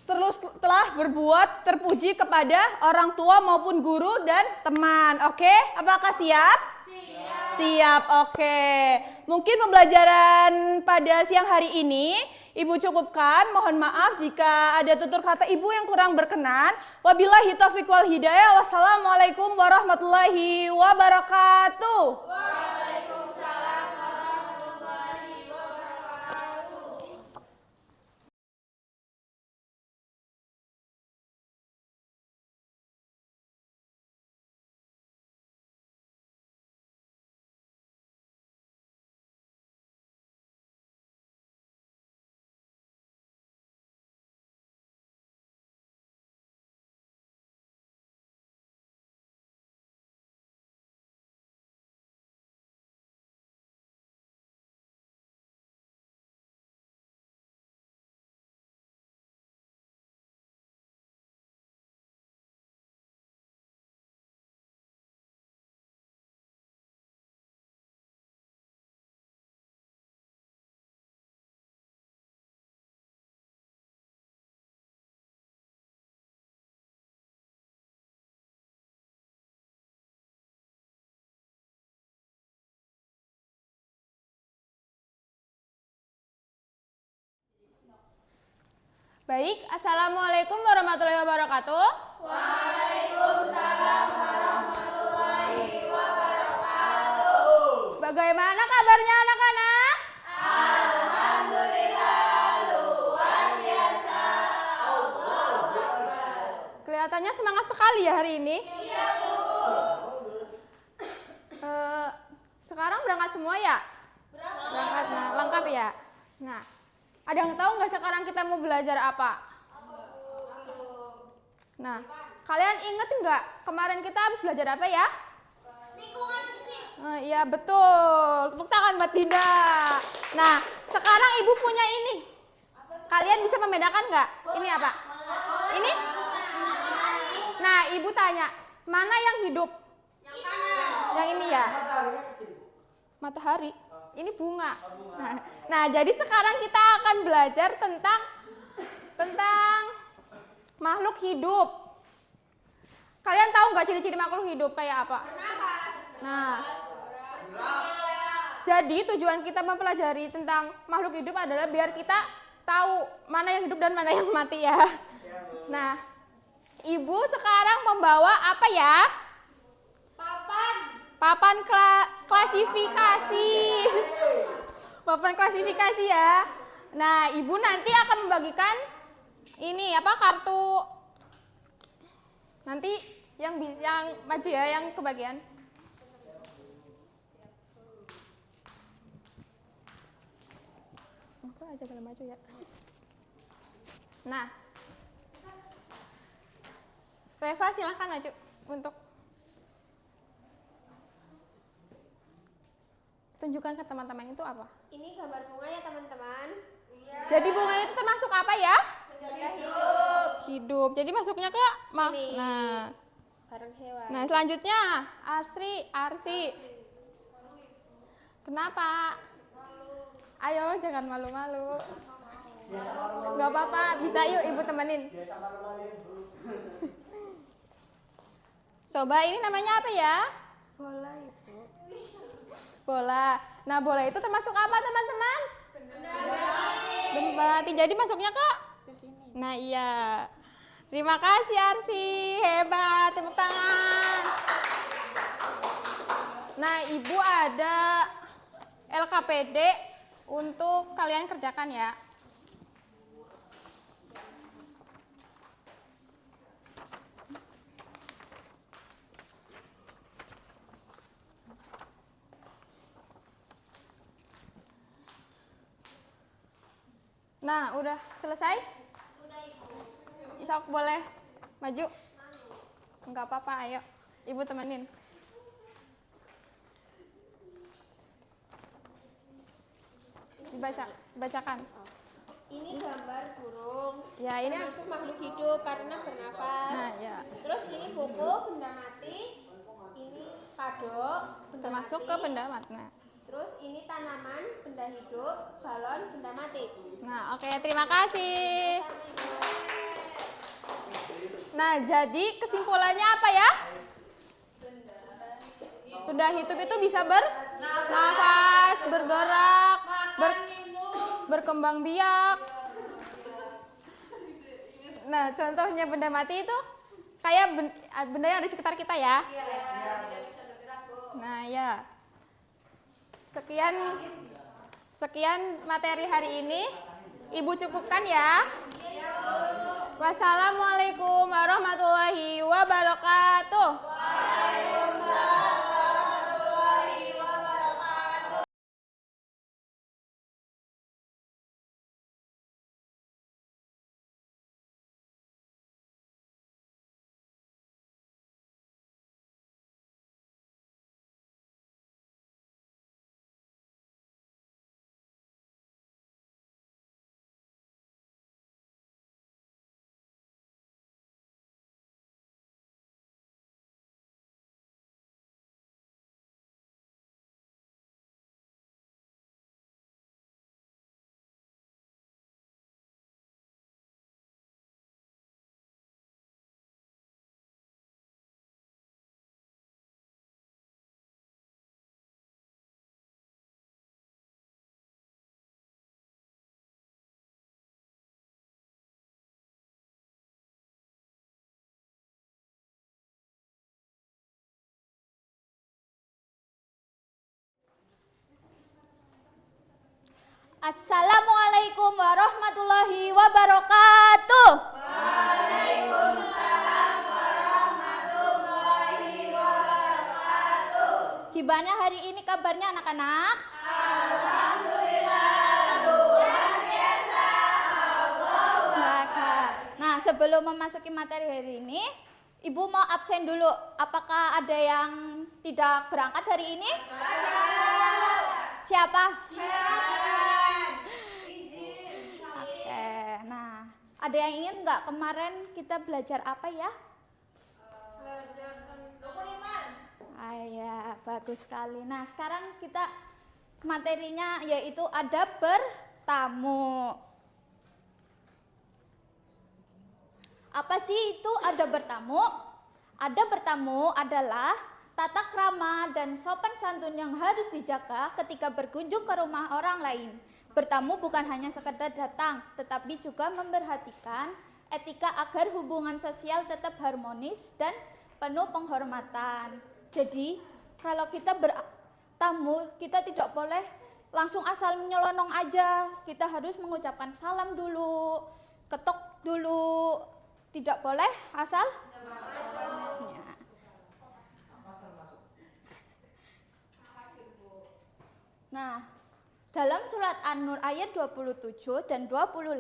G: Terus telah berbuat terpuji kepada orang tua maupun guru dan teman. Oke, apakah siap? Siap, oke. Mungkin pembelajaran pada siang hari ini Ibu cukupkan. Mohon maaf jika ada tutur kata Ibu yang kurang berkenan. Wabillahi taufiq wal hidayah. Wassalamualaikum warahmatullahi wabarakatuh.
J: Waalaikumsalam warahmatullahi wabarakatuh. Baik, Assalamualaikum warahmatullahi wabarakatuh. Waalaikumsalam warahmatullahi wabarakatuh. Bagaimana kabarnya anak-anak? Alhamdulillah, luar biasa. Allahu Akbar. Kelihatannya semangat sekali ya hari ini. Iya, Bu. Sekarang berangkat semua ya? Berangkat. Nah, lengkap ya? Nah, ada yang tahu nggak sekarang kita mau belajar apa? Nah, kalian inget nggak kemarin kita habis belajar apa ya? Lingkungan fisik. Iya betul. Tepuk tangan buat Dinda. Nah, sekarang Ibu punya ini. Kalian bisa membedakan nggak? Ini apa? Ini? Nah, Ibu tanya, mana yang hidup? Yang ini ya? Matahari. Ini bunga. Nah, jadi sekarang kita akan belajar tentang makhluk hidup. Kalian tahu nggak ciri-ciri makhluk hidup kayak apa? Nah, jadi tujuan kita mempelajari tentang makhluk hidup adalah biar kita tahu mana yang hidup dan mana yang mati ya. Nah, Ibu sekarang membawa apa ya? Papan klasifikasi. Papan klasifikasi ya. Nah, Ibu nanti akan membagikan ini apa kartu. Nanti yang maju ya, yang kebagian. Apa aja kalau maju ya. Nah, Reva silahkan maju untuk tunjukkan ke teman-teman itu apa?
D: Ini gambar bunga ya teman-teman.
J: Jadi bunga itu termasuk apa ya?
D: Benda hidup.
J: Hidup. Jadi masuknya ke
D: Sini.
J: Nah,
D: Barang hewan.
J: nah selanjutnya Arsi. Kenapa? Ayo jangan malu-malu. Gak apa-apa, bisa yuk Ibu temenin. Coba ini namanya apa ya?
D: Bola Ibu.
J: Bola. Nah, bola itu termasuk apa, teman-teman? Benda mati. Jadi masuknya ke sini. Nah, iya. Terima kasih Arsi. Hebat. Tepuk tangan. Nah, Ibu ada LKPD untuk kalian kerjakan ya. Nah, udah selesai? Sudah, Ibu. Isok boleh maju? Enggak apa-apa, ayo. Ibu temenin. Bacakan.
D: Ini gambar burung.
J: Ya, ini
D: Termasuk makhluk hidup karena bernafas.
J: nah ya.
D: Terus ini buku benda mati. Ini kado benda
J: Termasuk
D: mati.
J: ke benda mati. Nah.
D: Terus ini tanaman benda hidup, balon benda mati.
J: Nah, oke, terima kasih. Nah, jadi kesimpulannya apa ya? Benda hidup itu bisa bernafas, bergerak, berkembang biak. Nah, contohnya benda mati itu kayak benda yang ada di sekitar kita ya. Nah, ya. Sekian materi hari ini. Ibu cukupkan ya. Wassalamualaikum warahmatullahi wabarakatuh. Assalamualaikum warahmatullahi wabarakatuh. Waalaikumsalam warahmatullahi wabarakatuh. Gimana hari ini kabarnya anak-anak? Alhamdulillah, luar biasa. Nah, sebelum memasuki materi hari ini, Ibu mau absen dulu. Apakah ada yang tidak berangkat hari ini? Siapa? Ada yang ingin nggak kemarin kita belajar apa ya? Belajar rukun iman. Ya, bagus sekali. Nah, sekarang kita materinya yaitu adab bertamu. Apa sih itu adab bertamu? Adab bertamu adalah tata krama dan sopan santun yang harus dijaga ketika berkunjung ke rumah orang lain. Bertamu bukan hanya sekedar datang, tetapi juga memperhatikan etika agar hubungan sosial tetap harmonis dan penuh penghormatan. Jadi, kalau kita bertamu, kita tidak boleh langsung asal menyelonong aja. Kita harus mengucapkan salam dulu, ketok dulu. Tidak boleh asal. Nah, dalam surat An-Nur ayat 27 dan 28,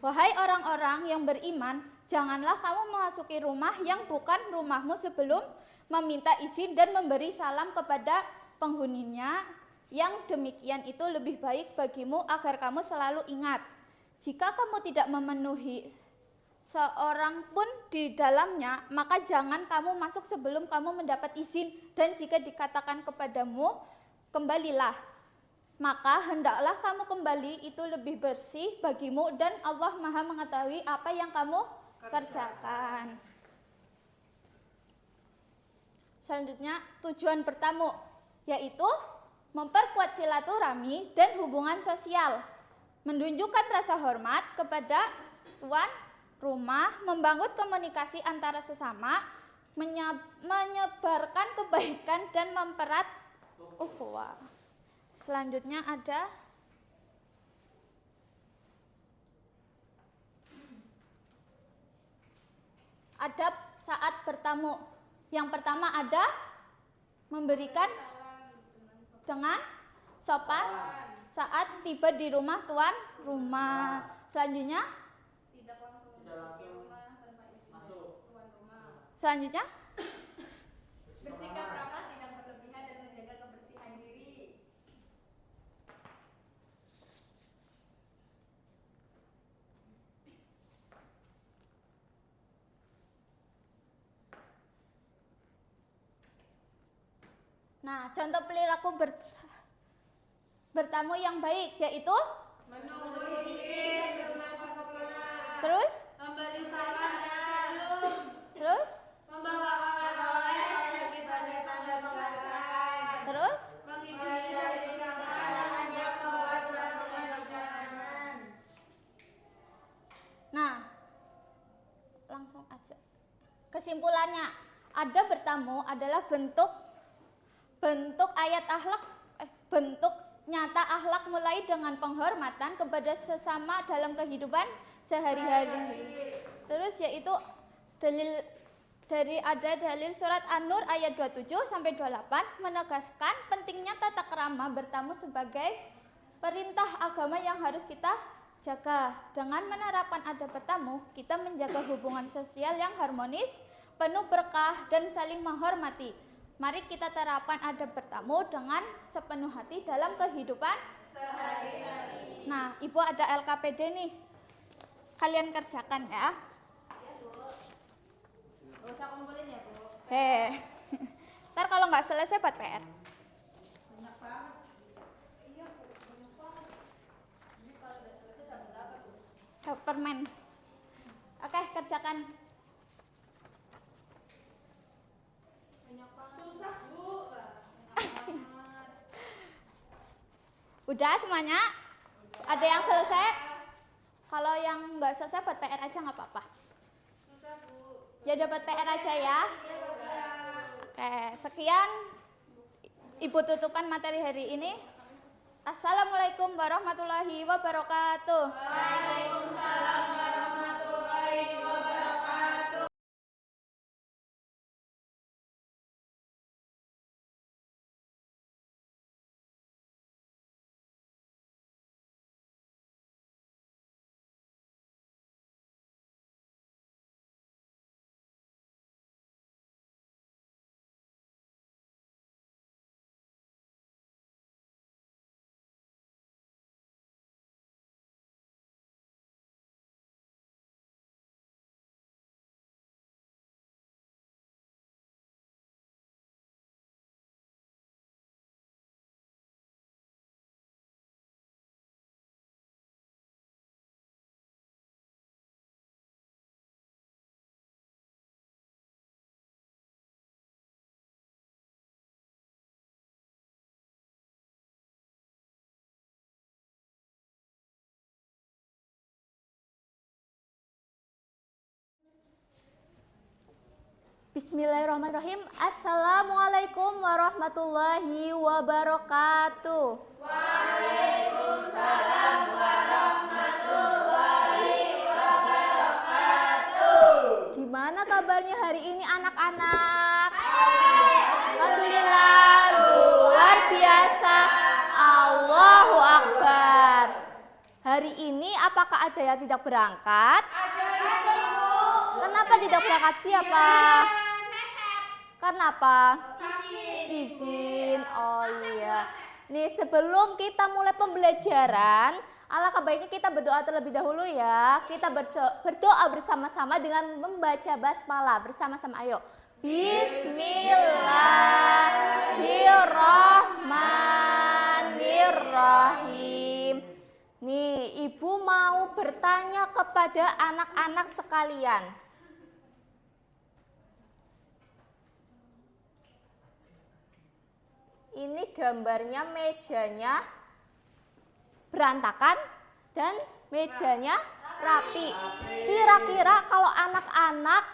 J: wahai orang-orang yang beriman, janganlah kamu memasuki rumah yang bukan rumahmu sebelum meminta izin dan memberi salam kepada penghuninya. Yang demikian itu lebih baik bagimu agar kamu selalu ingat. Jika kamu tidak memenuhi seorang pun di dalamnya, maka jangan kamu masuk sebelum kamu mendapat izin. Dan jika dikatakan kepadamu, kembalilah, maka hendaklah kamu kembali, itu lebih bersih bagimu dan Allah Maha mengetahui apa yang kamu kerjakan. Selanjutnya, tujuan bertamu yaitu memperkuat silaturahmi dan hubungan sosial, menunjukkan rasa hormat kepada tuan rumah, membangun komunikasi antara sesama, menyebarkan kebaikan dan mempererat ukhuwah. Selanjutnya ada adab saat bertamu. Yang pertama ada memberikan dengan sopan saat tiba di rumah tuan rumah. Selanjutnya Selanjutnya
B: Bersikap ramah tidak berlebihan dan menjaga kebersihan diri.
J: Nah, contoh perilaku bertamu yang baik yaitu terus
C: Memberi salam dan senyum.
J: terus
C: Membawakan oleh-oleh sebagai tanda penghargaan.
J: terus
C: Menghindari permasalahan yang membuat permasalahan.
J: Nah, langsung aja. Kesimpulannya, ada bertamu adalah bentuk ayat akhlak, bentuk nyata akhlak mulai dengan penghormatan kepada sesama dalam kehidupan sehari-hari. Terus yaitu dalil surat An-Nur ayat 27 sampai 28 menegaskan pentingnya tata krama bertamu sebagai perintah agama yang harus kita jaga. Dengan menerapkan adab bertamu, kita menjaga hubungan sosial yang harmonis, penuh berkah dan saling menghormati. Mari kita terapkan adab bertamu dengan sepenuh hati dalam kehidupan sehari-hari. Nah, Ibu ada LKPD nih. Kalian kerjakan ya.
G: Gak usah kumpulin ya, Bu.
J: Ntar kalau nggak selesai buat PR.
G: Banyak banget. Iya, banyak banget. Ini kalau udah selesai dapat apa, Bu?
J: Dapat permen. Oke, kerjakan.
C: Susah, Bu.
J: Udah semuanya? Ada yang selesai? Kalau yang nggak selesai buat PR aja nggak apa-apa. Ya dapat PR aja ya. Oke, sekian Ibu tutupkan materi hari ini. Assalamualaikum warahmatullahi wabarakatuh.
C: Waalaikumsalam warahmatullahi wabarakatuh.
A: Bismillahirrahmanirrahim. Assalamualaikum warahmatullahi wabarakatuh.
C: Waalaikumsalam warahmatullahi wabarakatuh.
A: Gimana kabarnya hari ini anak-anak? Alhamdulillah, luar biasa. Allahu Akbar. Hari ini apakah ada yang tidak berangkat? Kenapa tidak berangkat? Siapa? Kenapa? Izin. Oh iya. Nih sebelum kita mulai pembelajaran, alangkah baiknya kita berdoa terlebih dahulu ya. Kita berdoa bersama-sama dengan membaca basmalah bersama-sama. Ayo. Bismillahirrahmanirrahim. Nih, Ibu mau bertanya kepada anak-anak sekalian. Ini gambarnya mejanya berantakan dan mejanya rapi. Kira-kira kalau anak-anak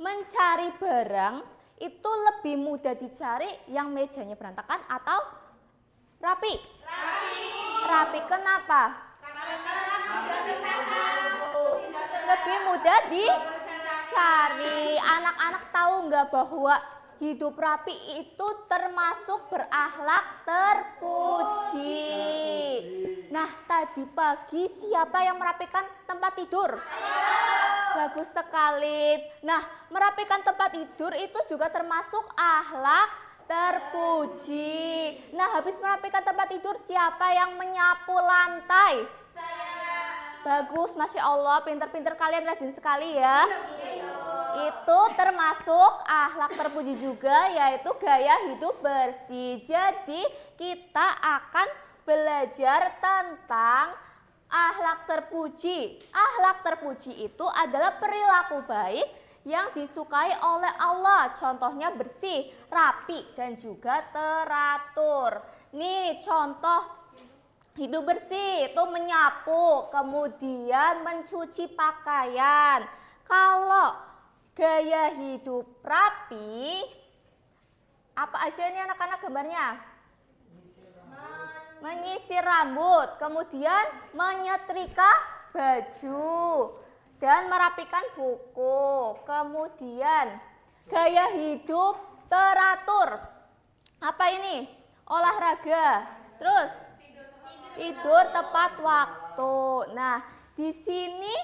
A: mencari barang itu lebih mudah dicari yang mejanya berantakan atau rapi? Rapi. Kenapa? Lebih mudah dicari. Anak-anak tahu nggak bahwa hidup rapi itu termasuk berakhlak terpuji. Nah, tadi pagi siapa yang merapikan tempat tidur? Bagus sekali. Nah, merapikan tempat tidur itu juga termasuk akhlak terpuji. Nah, habis merapikan tempat tidur, siapa yang menyapu lantai? Saya. Bagus, Masya Allah, pinter-pinter kalian, rajin sekali ya.
J: Itu termasuk akhlak terpuji juga, yaitu gaya hidup bersih. Jadi kita akan belajar tentang akhlak terpuji. Akhlak terpuji itu adalah perilaku baik yang disukai oleh Allah. Contohnya bersih, rapi, dan juga teratur. Nih contoh hidup bersih itu menyapu, kemudian mencuci pakaian. Kalau gaya hidup rapi, apa aja nih anak-anak gambarnya? Menyisir rambut, kemudian menyetrika baju, dan merapikan buku. Kemudian gaya hidup teratur. Apa ini? Olahraga. Terus tidur tepat waktu. Nah, di sini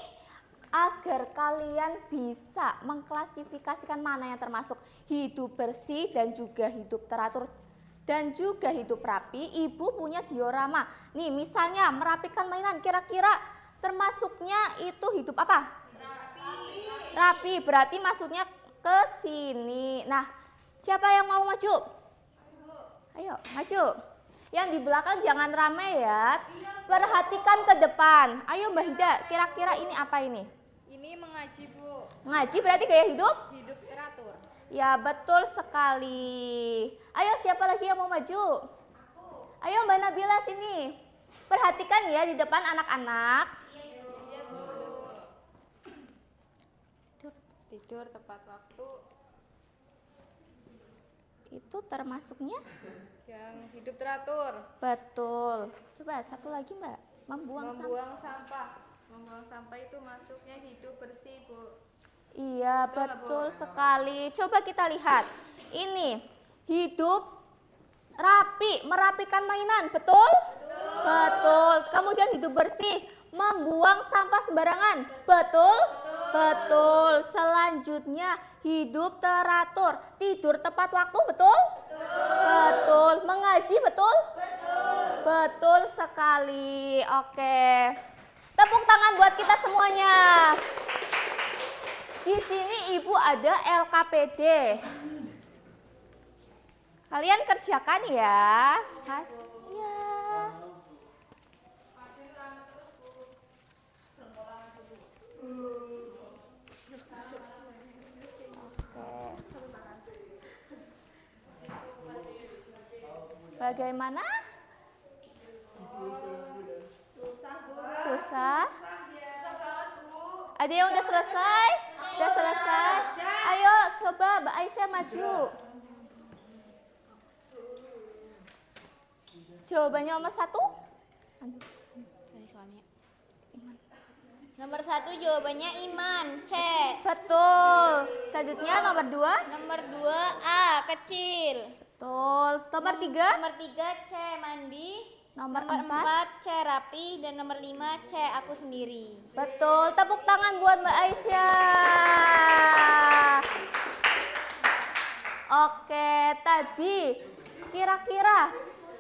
J: agar kalian bisa mengklasifikasikan mana yang termasuk hidup bersih dan juga hidup teratur dan juga hidup rapi, ibu punya diorama. Nih, misalnya merapikan mainan, kira-kira termasuknya itu hidup apa? Rapi, berarti masuknya ke sini. Nah, siapa yang mau maju? Ayo, maju. Yang di belakang jangan ramai ya. Perhatikan ke depan. Ayo Mbak Hida, kira-kira ini apa ini?
D: Ini mengaji, Bu.
J: Mengaji berarti gaya hidup?
D: Hidup teratur.
J: Ya, betul sekali. Ayo, siapa lagi yang mau maju? Ayo Mbak Nabila sini. Perhatikan ya di depan anak-anak.
D: Tidur tepat waktu.
J: Itu termasuknya?
D: Yang hidup teratur.
J: Betul. Coba satu lagi Mbak. Membuang sampah.
B: Membuang sampah. Membuang sampah itu masuknya hidup bersih, Bu.
J: Iya, betul sekali. Coba kita lihat. Ini hidup rapi, merapikan mainan, betul? Betul. Kemudian hidup bersih, membuang sampah sembarangan, betul? Betul. Selanjutnya hidup teratur, tidur tepat waktu, betul? Betul. Mengaji, betul? Betul sekali. Oke. Tepuk tangan buat kita semuanya. Di sini Ibu ada LKPD. Kalian kerjakan ya. Mas. Iya. Bagaimana? Susah? Ada yang udah selesai? Udah selesai? Ayo coba Mbak Aisyah maju. Jawabannya nomor 1?
A: Nomor 1 jawabannya iman, C.
J: Betul. Selanjutnya nomor 2?
A: Nomor 2 A, kecil.
J: Betul. Nomor 3?
A: Nomor 3 C, mandi.
J: Nomor 4?
A: 4 C, rapi. Dan nomor 5 C, aku sendiri.
J: Betul. Tepuk tangan buat Mbak Aisyah. Oke, tadi kira-kira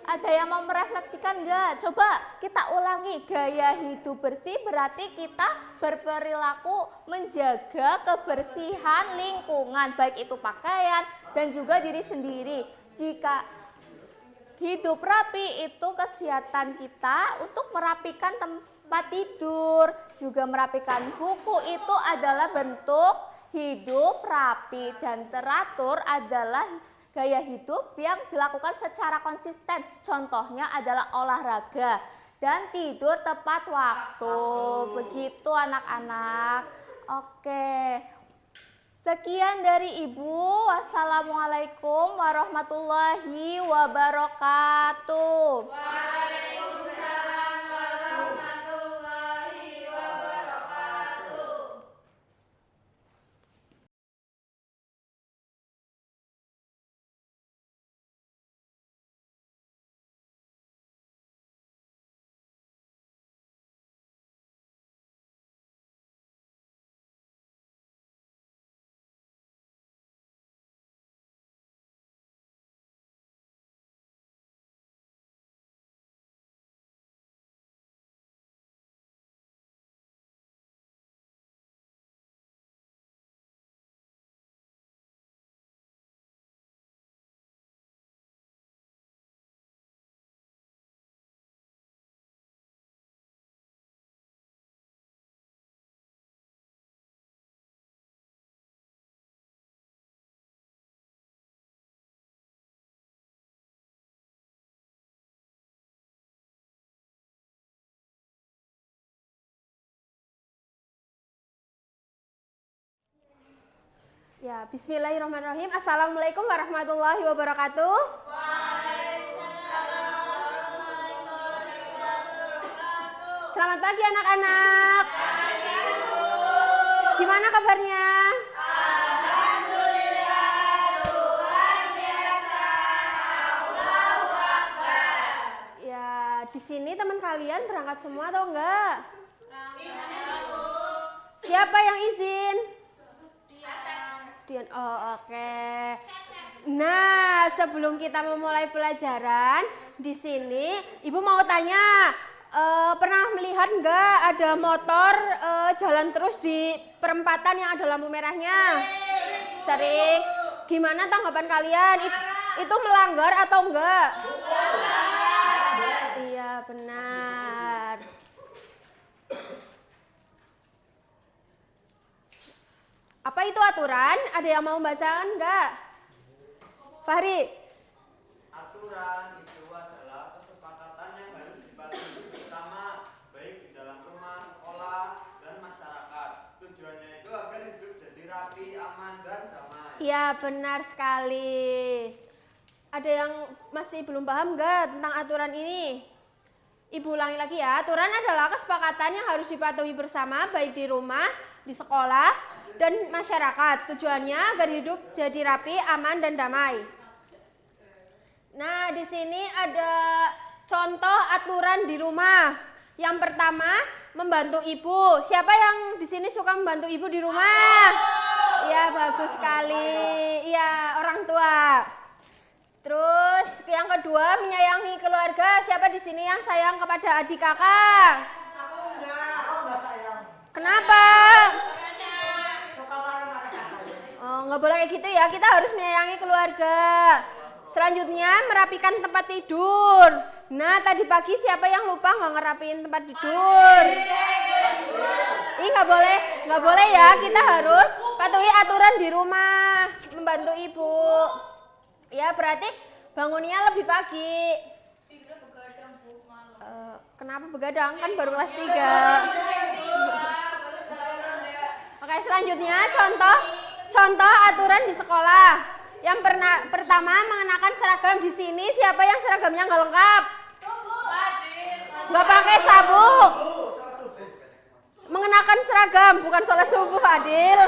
J: ada yang mau merefleksikan enggak? Coba kita ulangi. Gaya hidup bersih berarti kita berperilaku menjaga kebersihan lingkungan, baik itu pakaian dan juga diri sendiri. Jika hidup rapi itu kegiatan kita untuk merapikan tempat tidur, juga merapikan buku, itu adalah bentuk hidup rapi. Dan teratur adalah gaya hidup yang dilakukan secara konsisten. Contohnya adalah olahraga dan tidur tepat waktu. Begitu anak-anak. Oke. Sekian dari Ibu. Wassalamualaikum warahmatullahi wabarakatuh. Ya, bismillahirrahmanirrahim. Assalamualaikum warahmatullahi wabarakatuh. Selamat pagi anak-anak. Gimana kabarnya? Ya, di sini teman kalian berangkat semua atau enggak? Siapa yang izin? Dian. Oh, oke. Nah, sebelum kita memulai pelajaran, di sini Ibu mau tanya, pernah melihat enggak ada motor jalan terus di perempatan yang ada lampu merahnya? Sering. Gimana tanggapan kalian? Itu melanggar atau enggak? Iya, benar. Apa itu aturan? Ada yang mau bacakan enggak? Fahri.
E: Aturan itu adalah kesepakatan yang harus dipatuhi bersama, baik di dalam rumah, sekolah, dan masyarakat. Tujuannya itu agar hidup jadi rapi, aman, dan damai.
J: Iya, benar sekali. Ada yang masih belum paham enggak tentang aturan ini? Ibu ulangi lagi ya. Aturan adalah kesepakatan yang harus dipatuhi bersama, baik di rumah, di sekolah, dan masyarakat. Tujuannya agar hidup jadi rapi, aman, dan damai. Nah, di sini ada contoh aturan di rumah. Yang pertama, membantu ibu. Siapa yang di sini suka membantu ibu di rumah? Ya, bagus sekali. Iya, orang tua. Terus yang kedua, menyayangi keluarga. Siapa di sini yang sayang kepada adik kakak?
H: Aku enggak sayang.
J: Kenapa?
H: Suka marah-marah kakak.
J: Oh, nggak boleh kayak gitu ya. Kita harus menyayangi keluarga. Selanjutnya, merapikan tempat tidur. Nah, tadi pagi siapa yang lupa nggak ngerapiin tempat tidur? Ih, nggak boleh ya. Kita harus patuhi aturan di rumah, membantu ibu. Ya, berarti bangunnya lebih pagi. Kenapa begadang? Kan baru kelas 3. Oke, selanjutnya contoh aturan di sekolah. Yang pertama, mengenakan seragam. Di sini siapa yang seragamnya nggak lengkap? Nggak pakai sabuk. Mengenakan seragam, bukan sholat subuh, Adil.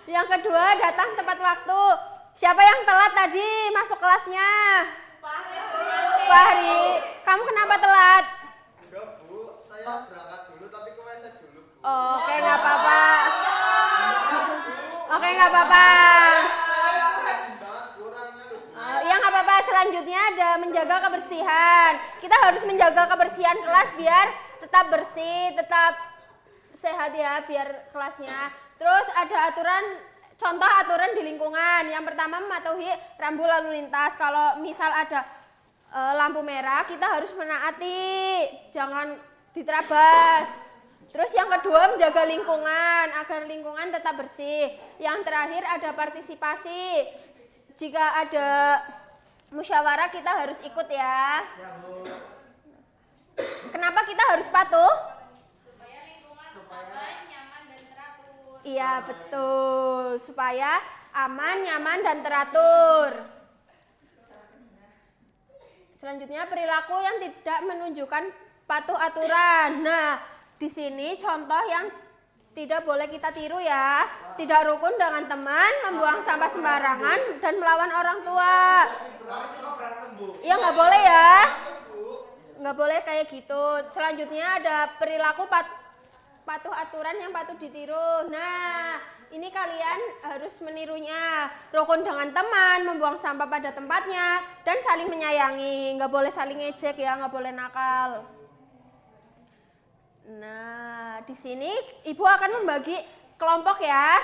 J: Yang kedua, datang tepat waktu. Siapa yang telat tadi masuk kelasnya? Fahri. Kamu kenapa telat?
E: Enggak, Bu. Saya berangkat dulu, tapi kewesek dulu, Bu.
J: Oke, nggak apa-apa. Oke, nggak apa-apa. Ya, nggak apa-apa. Selanjutnya ada menjaga kebersihan. Kita harus menjaga kebersihan kelas biar tetap bersih, tetap sehat ya, biar kelasnya. Terus ada contoh aturan di lingkungan. Yang pertama, mematuhi rambu lalu lintas. Kalau misal ada lampu merah, kita harus menaati, jangan diterabas. Terus yang kedua, menjaga lingkungan, agar lingkungan tetap bersih. Yang terakhir ada partisipasi. Jika ada musyawarah, kita harus ikut ya. Kenapa kita harus patuh?
D: Supaya lingkungan aman, nyaman, dan teratur.
J: Iya, betul. Supaya aman, nyaman, dan teratur. Selanjutnya, perilaku yang tidak menunjukkan patuh aturan. Nah, di sini contoh yang tidak boleh kita tiru ya. Tidak rukun dengan teman, membuang sampah sembarangan, dan melawan orang tua. Ya, nggak boleh ya. Nggak boleh kayak gitu. Selanjutnya ada perilaku patuh aturan yang patut ditiru. Nah, ini kalian harus menirunya. Rukun dengan teman, membuang sampah pada tempatnya, dan saling menyayangi. Nggak boleh saling ngejek ya, nggak boleh nakal. Nah, di sini Ibu akan membagi kelompok ya.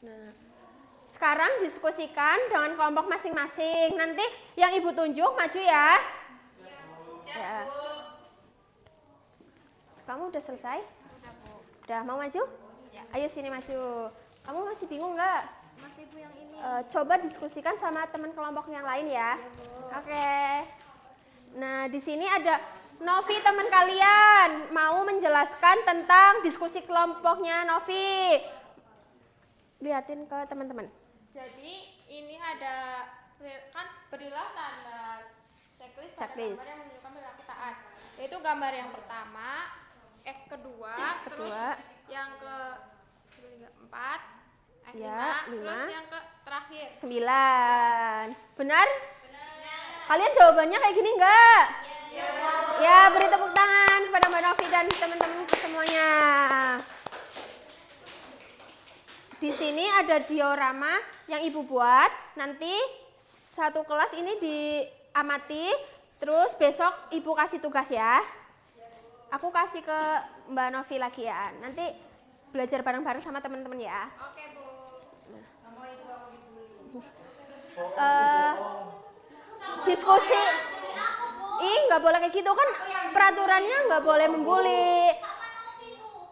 J: Nah, sekarang diskusikan dengan kelompok masing-masing. Nanti yang Ibu tunjuk maju ya. Ya. Kamu udah selesai? Udah, Bu. Udah, mau maju? Ya. Ayo sini maju. Kamu masih bingung nggak? Ibu yang ini.
D: Coba diskusikan sama teman kelompok yang lain ya. Oke. Nah, di sini ada Novi, teman kalian mau menjelaskan tentang diskusi kelompoknya Novi. Liatin ke teman-teman.
J: Jadi ini ada kan berilah tanda checklist pada
D: Checklist.
J: gambar yang menunjukkan perilaku taat. Yaitu gambar yang pertama, kedua, terus yang keempat,
D: Ya, 5.
J: terus yang terakhir.
D: 9. Benar? Kalian jawabannya kayak gini enggak? Ya, beri tepuk tangan kepada Mbak Novi dan teman-teman semuanya. Di sini ada diorama yang Ibu buat. Nanti satu kelas ini diamati, terus besok Ibu kasih tugas ya. Aku kasih ke Mbak Novi lagi ya. Nanti belajar bareng-bareng sama teman-teman ya.
J: Oke, Bu.
D: Diskusi. Nggak boleh kayak gitu kan, peraturannya nggak boleh membuli.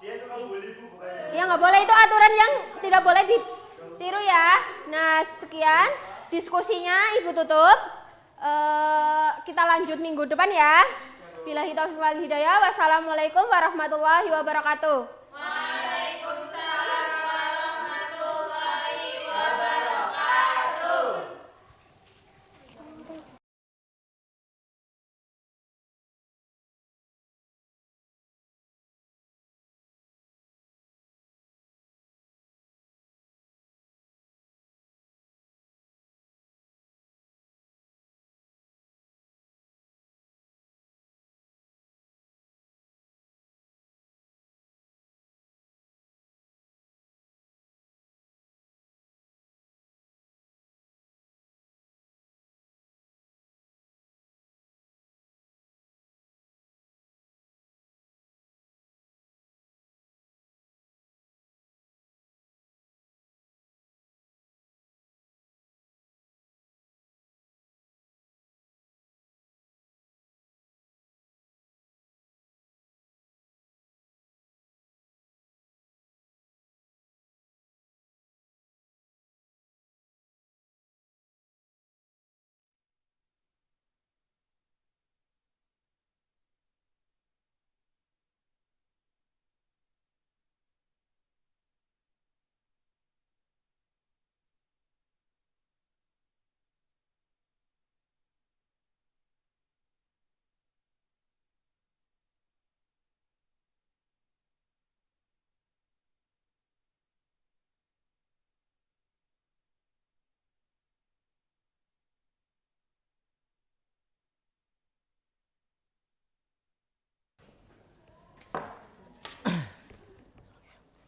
E: Dia suka bully Bu, bukannya.
D: Ya nggak boleh, itu aturan yang tidak boleh ditiru ya. Nah sekian diskusinya Ibu tutup. Kita lanjut minggu depan ya. Billahi taufiq wal hidayah. Wassalamualaikum warahmatullahi wabarakatuh.
J: Waalaikumsalam warahmatullahi wabarakatuh.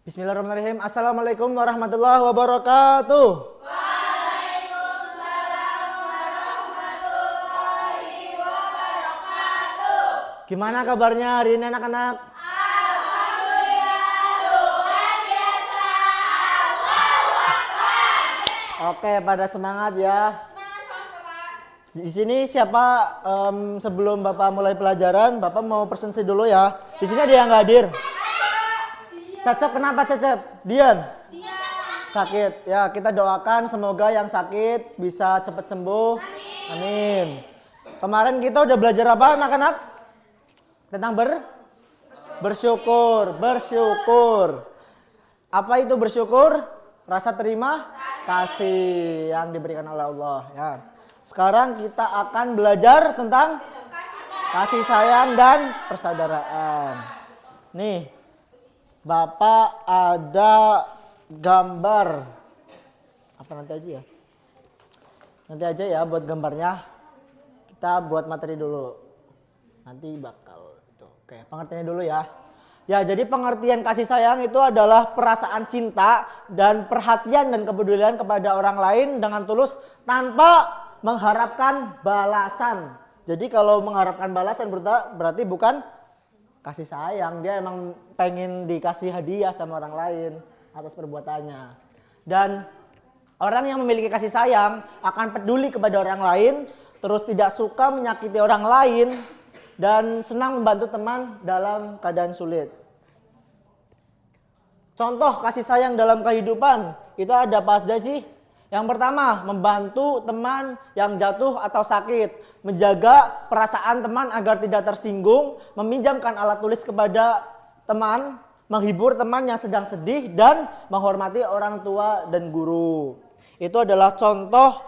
H: Bismillahirrahmanirrahim. Assalamualaikum warahmatullahi wabarakatuh. Gimana kabarnya hari ini anak-anak? Oke, pada semangat ya. Di sini siapa sebelum Bapak mulai pelajaran, Bapak mau presentasi dulu ya. Di sini ada yang nggak hadir. Cecep, kenapa Cecep? Dian? Sakit. Ya, kita doakan semoga yang sakit bisa cepat sembuh. Amin. Kemarin kita udah belajar apa anak-anak? Tentang bersyukur. Apa itu bersyukur? Rasa terima kasih yang diberikan oleh Allah ya. Sekarang kita akan belajar tentang kasih sayang dan persaudaraan. Nih, Bapak ada gambar. Apa nanti aja ya? Nanti aja ya buat gambarnya. Kita buat materi dulu. Nanti bakal itu. Oke, pengertiannya dulu ya. Ya, jadi pengertian kasih sayang itu adalah perasaan cinta dan perhatian dan kepedulian kepada orang lain dengan tulus tanpa mengharapkan balasan. Jadi kalau mengharapkan balasan berarti bukan kasih sayang, dia emang pengen dikasih hadiah sama orang lain atas perbuatannya. Dan orang yang memiliki kasih sayang akan peduli kepada orang lain, terus tidak suka menyakiti orang lain, dan senang membantu teman dalam keadaan sulit. Contoh kasih sayang dalam kehidupan itu ada apa aja sih? Yang pertama, membantu teman yang jatuh atau sakit, menjaga perasaan teman agar tidak tersinggung, meminjamkan alat tulis kepada teman, menghibur teman yang sedang sedih, dan menghormati orang tua dan guru. Itu adalah contoh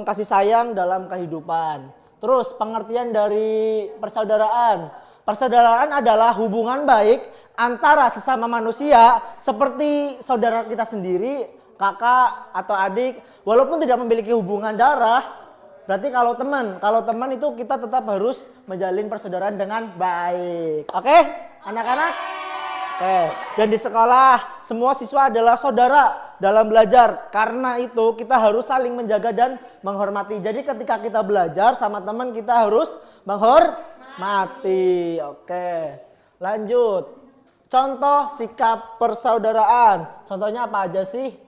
H: kasih sayang dalam kehidupan. Terus pengertian dari persaudaraan. Persaudaraan adalah hubungan baik antara sesama manusia seperti saudara kita sendiri, kakak atau adik, walaupun tidak memiliki hubungan darah. Berarti kalau teman itu kita tetap harus menjalin persaudaraan dengan baik. Oke, anak-anak? Oke. Dan di sekolah semua siswa adalah saudara dalam belajar. Karena itu kita harus saling menjaga dan menghormati. Jadi ketika kita belajar sama teman kita harus menghormati. Oke. Lanjut. Contoh sikap persaudaraan. Contohnya apa aja sih?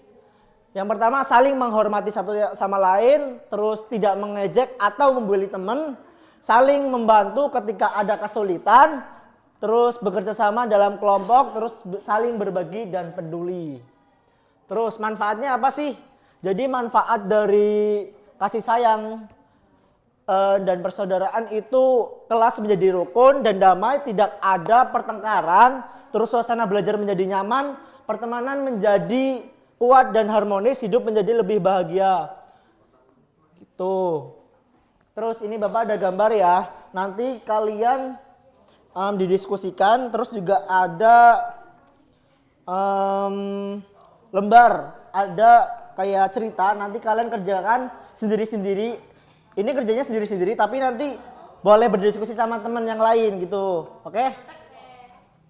H: Yang pertama, saling menghormati satu sama lain, terus tidak mengejek atau membuli teman, saling membantu ketika ada kesulitan, terus bekerja sama dalam kelompok, terus saling berbagi dan peduli. Terus manfaatnya apa sih? Jadi manfaat dari kasih sayang dan persaudaraan itu kelas menjadi rukun dan damai, tidak ada pertengkaran, terus suasana belajar menjadi nyaman, pertemanan menjadi kuat dan harmonis, hidup menjadi lebih bahagia. Gitu. Terus ini Bapak ada gambar ya. Nanti kalian didiskusikan, terus juga ada lembar, ada kayak cerita, nanti kalian kerjakan sendiri-sendiri. Ini kerjanya sendiri-sendiri, tapi nanti boleh berdiskusi sama teman yang lain gitu. Oke?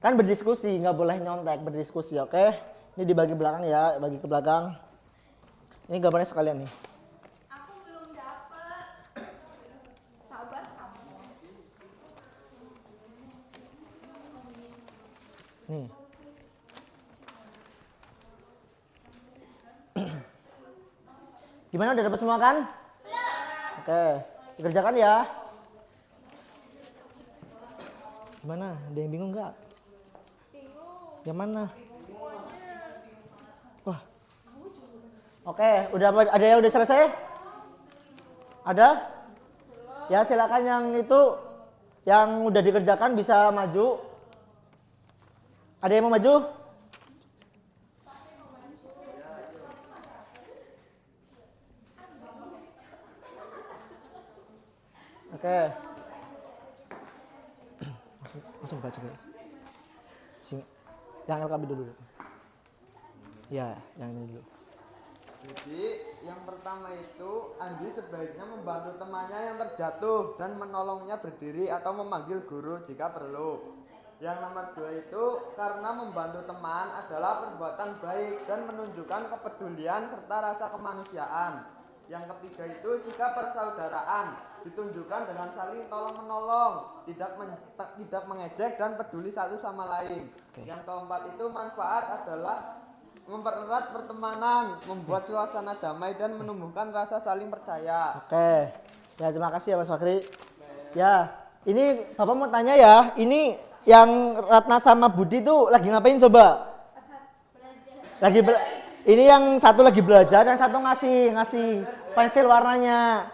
H: Kan berdiskusi, nggak boleh nyontek, berdiskusi, oke? Ini dibagi belakang ya, bagi ke belakang. Ini gambarnya sekalian nih.
B: Aku belum dapet. Sabar kamu.
H: Nih. Gimana, udah dapat semua kan? Oke, dikerjakan ya. Gimana? Ada yang bingung nggak? Yang mana? Wah. Oke, udah ada yang udah selesai? Ada? Ya silakan yang itu yang udah dikerjakan bisa maju. Ada yang mau maju? Oke. Langsung baca dulu. Yang LKB dulu. Ya, yang ini dulu.
E: Jadi yang pertama itu Andi sebaiknya membantu temannya yang terjatuh dan menolongnya berdiri atau memanggil guru jika perlu. Yang nomor 2 itu karena membantu teman adalah perbuatan baik dan menunjukkan kepedulian serta rasa kemanusiaan. Yang ketiga itu sikap persaudaraan ditunjukkan dengan saling tolong menolong, tidak mengejek dan peduli satu sama lain. Yang keempat itu manfaat adalah mempererat pertemanan, membuat suasana damai dan menumbuhkan rasa saling percaya.
H: Oke. Ya, terima kasih ya Mas Fakri. Ya, ini Bapak mau tanya ya, ini yang Ratna sama Budi tuh lagi ngapain coba? Ini yang satu lagi belajar, yang satu ngasih pensil warnanya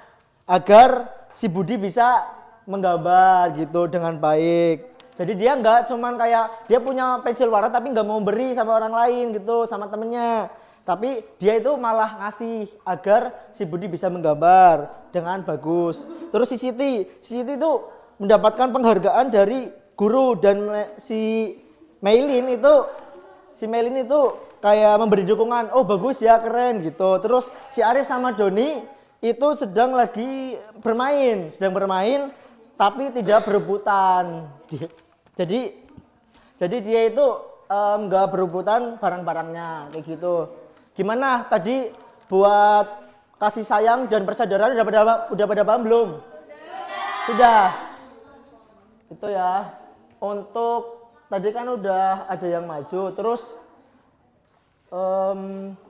H: agar si Budi bisa menggambar gitu dengan baik. Jadi dia nggak cuman kayak dia punya pensil warna tapi nggak mau beri sama orang lain gitu, sama temennya. Tapi dia itu malah ngasih agar si Budi bisa menggambar dengan bagus. Terus si Siti itu mendapatkan penghargaan dari guru dan si Maylin itu kayak memberi dukungan, oh bagus ya, keren gitu. Terus si Arif sama Doni itu sedang bermain tapi tidak berebutan. Jadi dia itu nggak berebutan barang-barangnya kayak gitu. Gimana tadi buat kasih sayang dan persaudaraan udah pada paham belum? Sudah. Itu ya. Untuk tadi kan udah ada yang maju, terus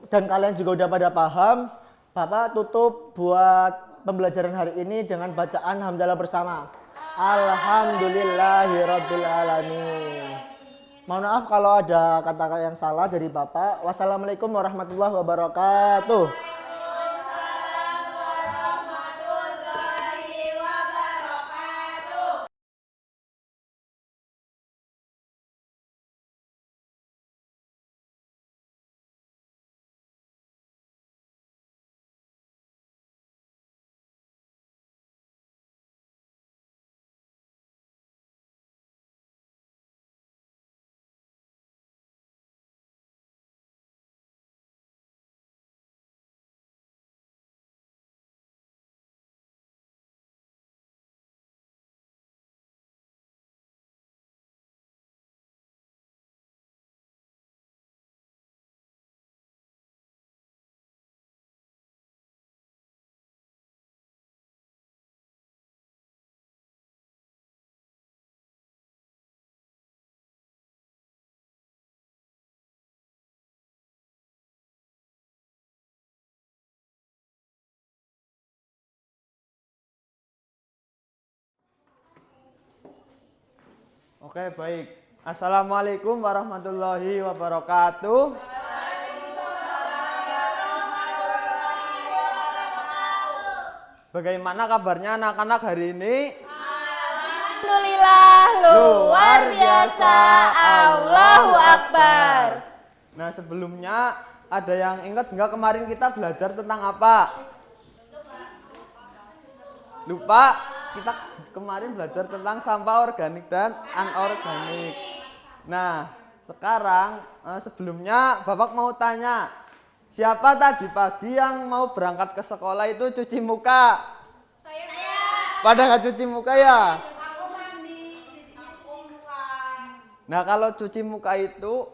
H: dan kalian juga udah pada paham. Bapak tutup buat pembelajaran hari ini dengan bacaan hamdalah bersama. Alhamdulillahirabbil alamin. Mohon maaf kalau ada kata yang salah dari Bapak. Wassalamualaikum warahmatullahi wabarakatuh.
E: Oke, baik. Assalamualaikum warahmatullahi wabarakatuh. Bagaimana kabarnya anak-anak hari ini?
J: Alhamdulillah, luar biasa. Allahu Akbar.
E: Nah, sebelumnya ada yang ingat nggak kemarin kita belajar tentang apa? Lupa? Kita kemarin belajar tentang sampah organik dan anorganik. Nah, sekarang sebelumnya Bapak mau tanya, siapa tadi pagi yang mau berangkat ke sekolah itu cuci muka? Saya. Pada nggak cuci muka ya? Aku mandi, jadinya cuci muka. Nah, kalau cuci muka itu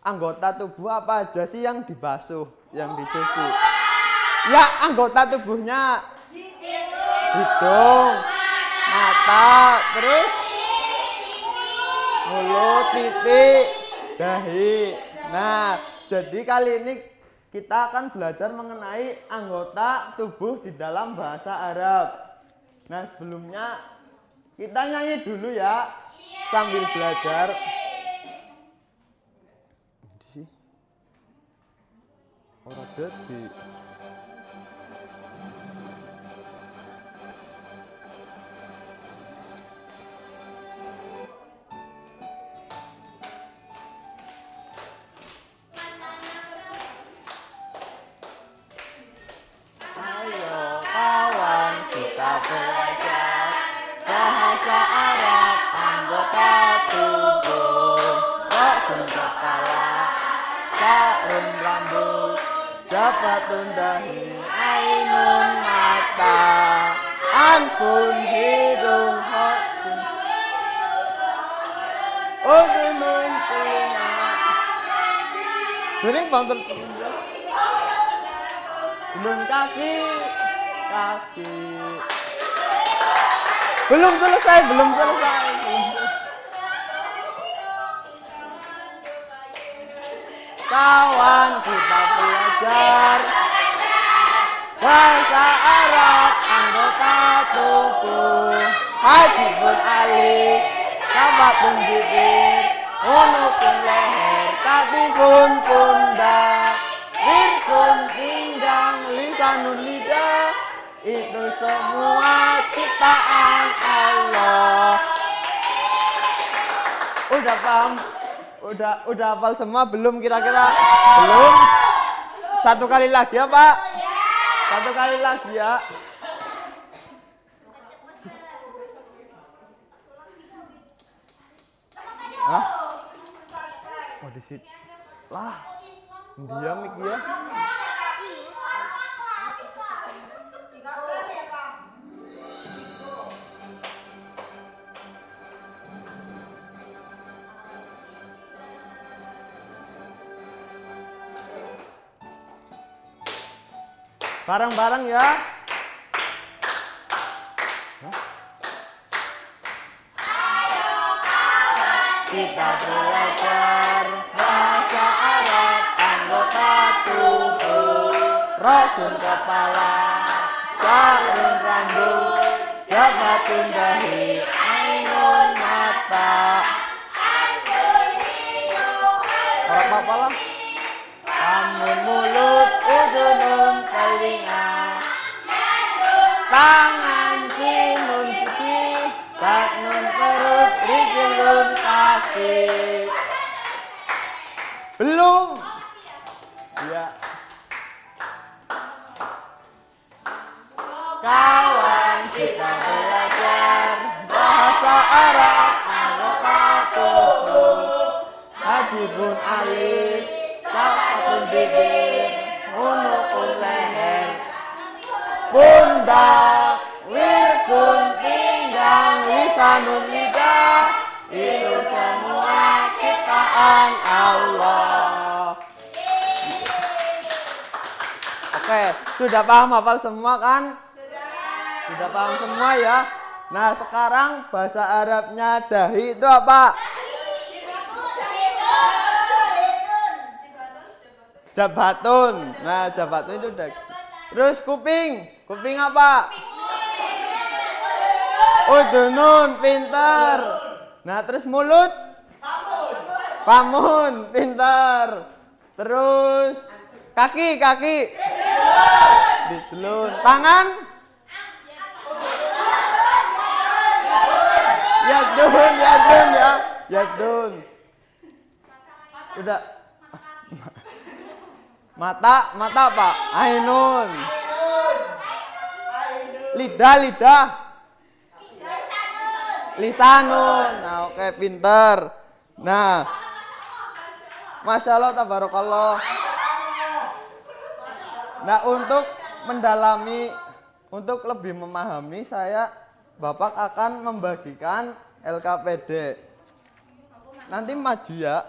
E: anggota tubuh apa aja sih yang dibasuh, yang dicuci? Ya, anggota tubuhnya. Hidung, mata, terus mulut, titik, dahi. Nah, jadi kali ini kita akan belajar mengenai anggota tubuh di dalam bahasa Arab. Nah, sebelumnya kita nyanyi dulu ya sambil belajar. Orang dadi. Belajar bahasa Arab, anggota tubuh, rokun kepala, sarung rambut, jabatun dahi, ainun mata, anfun hidung, hotun, udunun telinga. Jadi bantul belum kaki. Belum selesai. Kawan, kita belajar bahasa Arab, anggota tubuh, hajibun alif, sabatun bibir, unukun leher, katifun pundak, wirkun pinggang, lisanun lidah. Itu semua ciptaan Allah. Udah paham? Udah hafal semua belum kira-kira? Belum? Satu kali lagi ya, Pak? Satu kali lagi ya. Hah? Oh, di situ. Lah. Dia mik ya. Bareng-bareng ya. Ayo kawan, kita belajar bahasa Arab, anggota tubuh, rosun kepala, sarung rambut, jabatun dahi, ainun mata, anfun apa-apa lah. Lamun mulut, udunun telinga, tangan sinun gigi, tak nun perut, rijilun kaki. Belum. Ya. Kawan kita belajar bahasa Arab, Habibun alis, Sapun bibir, Unukun leher, pundak, wirkun pinggang, lisanun lidah, itu semua ciptaan Allah. Oke, sudah paham hafal semua kan? Sudah paham semua ya? Nah, sekarang bahasa Arabnya dahi itu apa? Jabatun. Nah, jabatun itu dahi. Terus kuping. Kuping apa? Udunun, pintar. Nah, terus mulut? Pamun, pintar. Terus kaki. Didelun. Tangan? Yadun ya. Yadun. Udah. Mata apa? Ainun. Lidah. Lisanun. Nah, oke, pintar. Nah. Masya Allah, tabarakallah. Nah, untuk mendalami, untuk lebih memahami, Bapak akan membagikan LKPD. Nanti maju ya.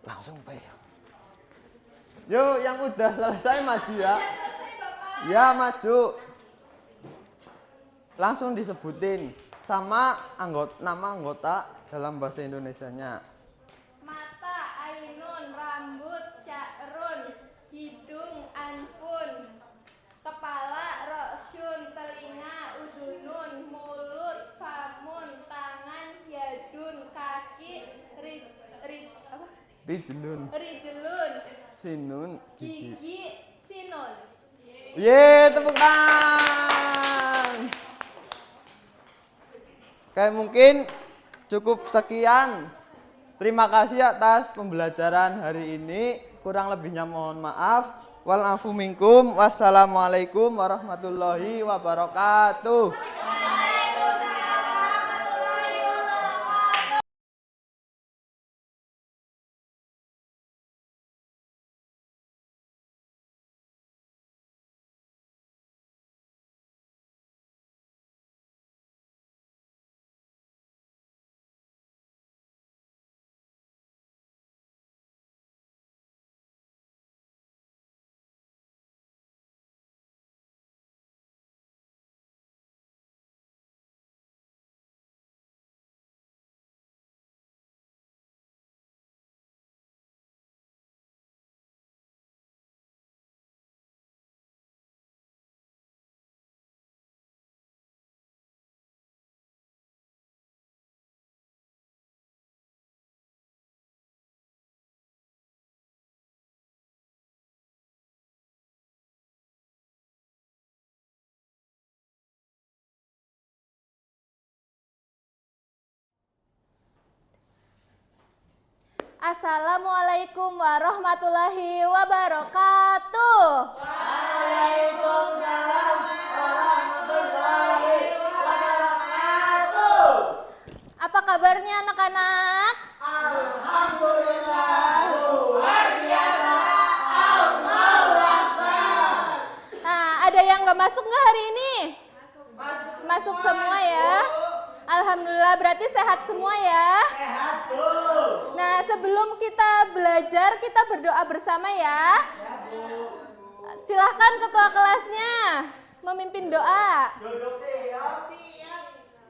E: Langsung Pak. Yuk, yang udah selesai maju ya. Ya, maju. Langsung disebutin sama nama anggota dalam bahasa Indonesianya.
J: Mata, ainun, rambut, sya'run, hidung, anfun, kepala, roksyun, telinga, udunun, mulut, famun, tangan, yadun, kaki, rijlun, sinun, gigi, sinun.
E: Yeay, tepuk tangan. Oke, mungkin cukup sekian. Terima kasih atas pembelajaran hari ini. Kurang lebihnya mohon maaf. Wal afu minkum. Wassalamualaikum warahmatullahi wabarakatuh.
J: Assalamualaikum warahmatullahi wabarakatuh.
G: Waalaikumsalam warahmatullahi wabarakatuh.
J: Apa kabarnya anak-anak?
G: Alhamdulillah, luar biasa. Allahu Akbar.
J: Nah, ada yang nggak masuk nggak hari ini? Masuk semua ya. Alhamdulillah, berarti sehat semua ya.
G: Sehat, Bu.
J: Nah, sebelum kita belajar, kita berdoa bersama ya. Silahkan ketua kelasnya memimpin doa.
G: Duduk siap.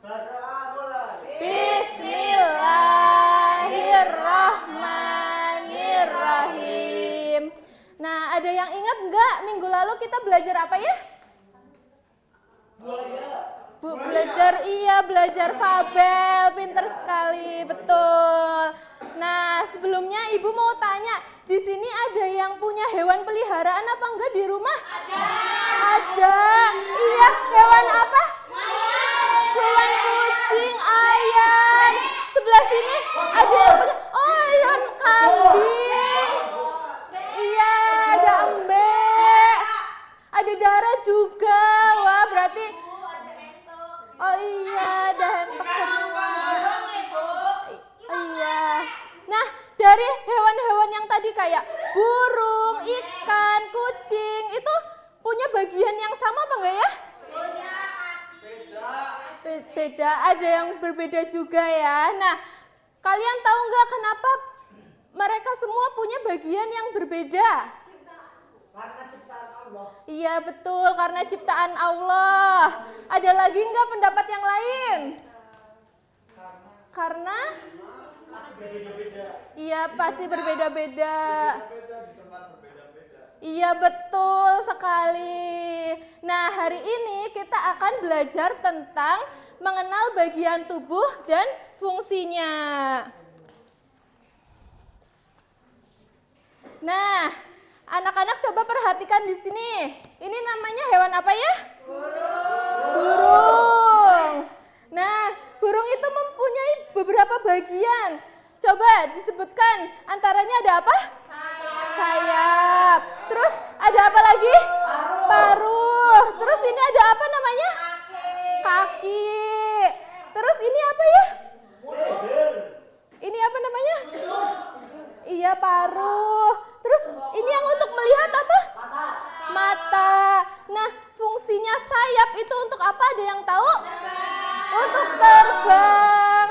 G: Berdoa mulai.
J: Bismillahirrahmanirrahim. Nah, ada yang ingat nggak minggu lalu kita belajar apa ya?
G: Buaya.
J: Bu belajar fabel, pinter sekali, betul. Nah, sebelumnya Ibu mau tanya, di sini ada yang punya hewan peliharaan apa enggak di rumah? Ada. Iya, hewan apa? Hewan kucing, ayam. Sebelah sini ada yang punya, oh hewan kambing. Iya, ada embek. Ada darah juga, wah berarti. Oh iya, ada hentok semua. Iya. Nah, dari hewan-hewan yang tadi kayak burung, ikan, kucing, itu punya bagian yang sama apa enggak ya? Beda, ada yang berbeda juga ya. Nah, kalian tahu nggak kenapa mereka semua punya bagian yang berbeda?
H: Karena ciptaan Allah.
J: Iya betul, karena ciptaan Allah. Ada lagi nggak pendapat yang lain? Karena? Iya pasti berbeda-beda. Iya betul sekali. Nah hari ini kita akan belajar tentang mengenal bagian tubuh dan fungsinya. Nah, anak-anak coba perhatikan di sini. Ini namanya hewan apa ya? Burung. Nah, burung itu mempunyai beberapa bagian. Coba disebutkan, antaranya ada apa? Sayap. Terus ada apa lagi? Paruh. Terus ini ada apa namanya? Kaki. Terus ini apa ya? Ini apa namanya? Iya, paruh. Terus ini yang untuk melihat apa? Mata. Nah, fungsinya sayap itu untuk apa? Ada yang tahu? Untuk terbang.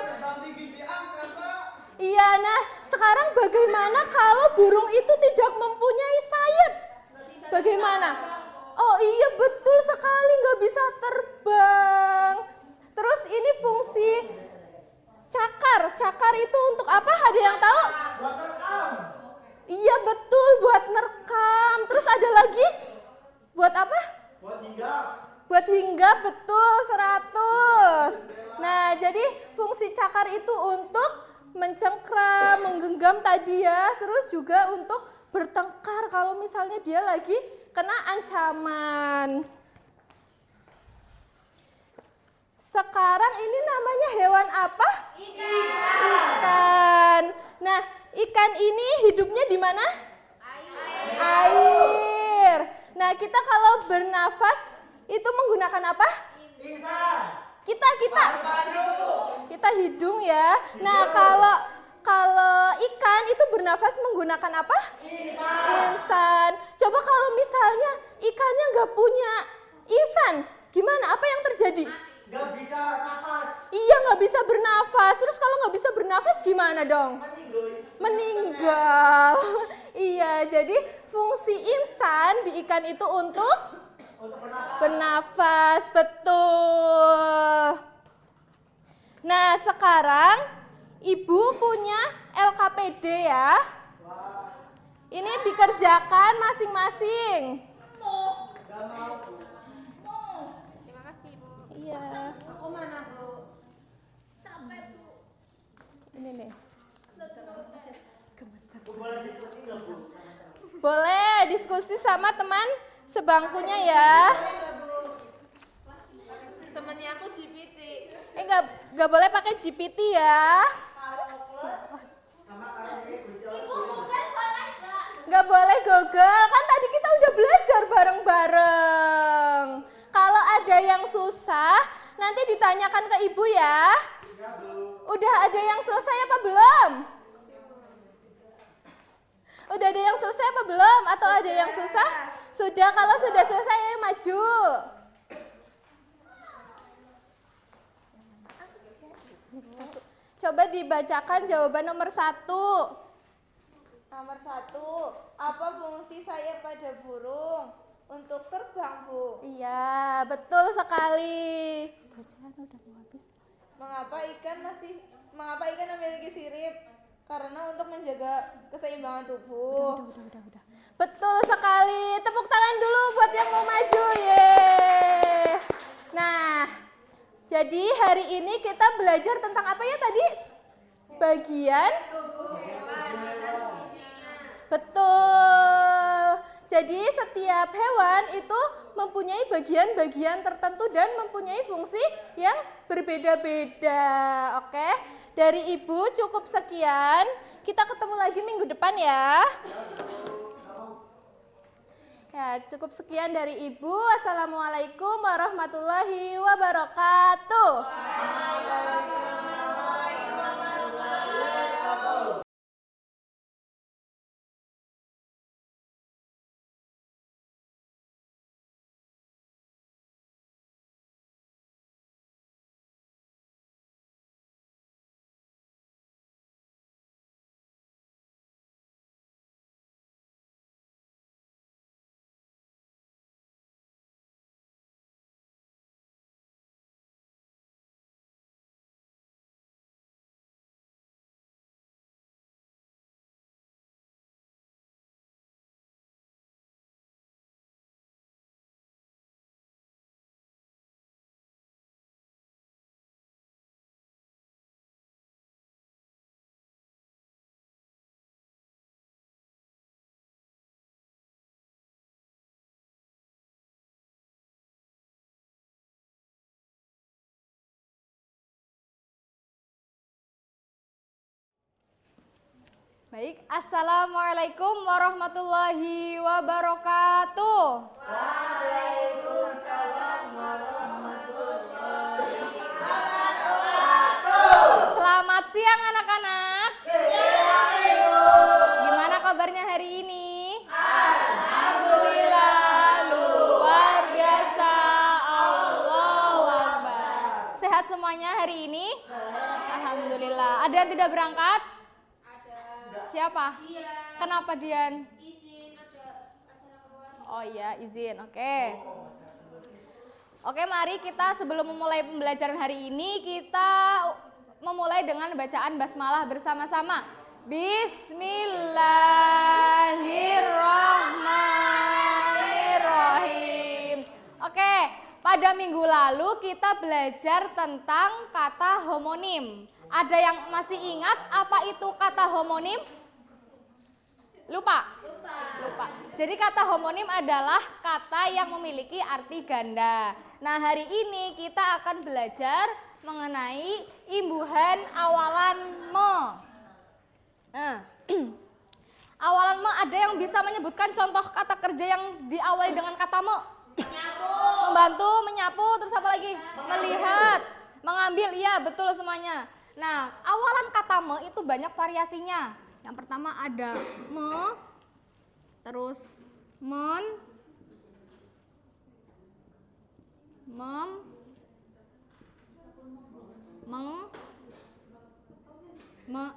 J: Iya, nah sekarang bagaimana kalau burung itu tidak mempunyai sayap? Bagaimana? Oh iya betul sekali, nggak bisa terbang. Terus ini fungsi cakar. Cakar itu untuk apa? Ada yang tahu? Iya betul, buat nerekam. Terus ada lagi? Buat apa? Buat hinggap, betul, 100. Nah, jadi fungsi cakar itu untuk mencengkram, menggenggam tadi ya. Terus juga untuk bertengkar kalau misalnya dia lagi kena ancaman. Sekarang ini namanya hewan apa? Ikan. Nah, ikan ini hidupnya di mana? Air. Nah, kita kalau bernafas itu menggunakan apa? Kita hidung ya. Nah, kalau ikan itu bernafas menggunakan apa? Insan. Coba kalau misalnya ikannya nggak punya insan, gimana? Apa yang terjadi?
H: Nggak bisa napas.
J: Iya, nggak bisa bernafas. Terus kalau nggak bisa bernafas gimana dong? Meninggal. Iya, jadi fungsi insan di ikan itu untuk bernafas, betul. Nah, sekarang Ibu punya LKPD ya. Ini dikerjakan masing-masing.
D: Terima kasih, Bu.
J: Iya.
D: Aku mana, Bu?
J: Ini nih.
H: Boleh diskusi nggak, Bu?
J: Boleh diskusi sama teman sebangkunya ya.
B: Temennya aku GPT.
J: Nggak boleh pakai GPT ya. Nggak boleh Google, kan tadi kita udah belajar bareng-bareng. Kalau ada yang susah, nanti ditanyakan ke Ibu ya. Udah ada yang selesai apa belum? Udah ada yang selesai apa belum? Atau ada yang susah? Sudah, kalau sudah selesai ayo maju. Coba dibacakan jawaban nomor 1.
I: Nomor 1, apa fungsi sayap pada burung? Untuk terbang, Bu.
J: Iya, betul sekali. Bacaan udah mau habis.
I: Mengapa ikan memiliki sirip? Karena untuk menjaga keseimbangan tubuh.
J: Udah. Betul sekali. Tepuk tangan dulu buat yang mau maju. Yeay. Nah, Jadi hari ini kita belajar tentang apa ya tadi? Bagian betul. Jadi setiap hewan itu mempunyai bagian-bagian tertentu dan mempunyai fungsi yang berbeda-beda. Oke, dari Ibu cukup sekian. Kita ketemu lagi minggu depan ya. Ya, cukup sekian dari Ibu. Assalamualaikum warahmatullahi wabarakatuh. Baik, Assalamualaikum warahmatullahi wabarakatuh. Waalaikumsalam warahmatullahi wabarakatuh. Selamat siang anak-anak. Siang, Ibu. Gimana kabarnya hari ini? Alhamdulillah, luar biasa. Allahu Akbar. Sehat semuanya hari ini? Alhamdulillah. Ada yang tidak berangkat? Siapa? Dian. Kenapa Dian? Izin, ada acara keluar. Oh iya, izin. Oke. Oke, mari kita sebelum memulai pembelajaran hari ini, kita memulai dengan bacaan basmalah bersama-sama. Bismillahirrahmanirrahim. Oke, pada minggu lalu kita belajar tentang kata homonim. Ada yang masih ingat apa itu kata homonim? Lupa? Jadi kata homonim adalah kata yang memiliki arti ganda. Nah, hari ini kita akan belajar mengenai imbuhan awalan me. Awalan me ada yang bisa menyebutkan contoh kata kerja yang diawali dengan kata me? Menyapu. Membantu, menyapu, terus apa lagi? Melihat, mengambil, iya betul semuanya. Nah, awalan kata me itu banyak variasinya. Yang pertama ada me, terus men, mem, meng, me,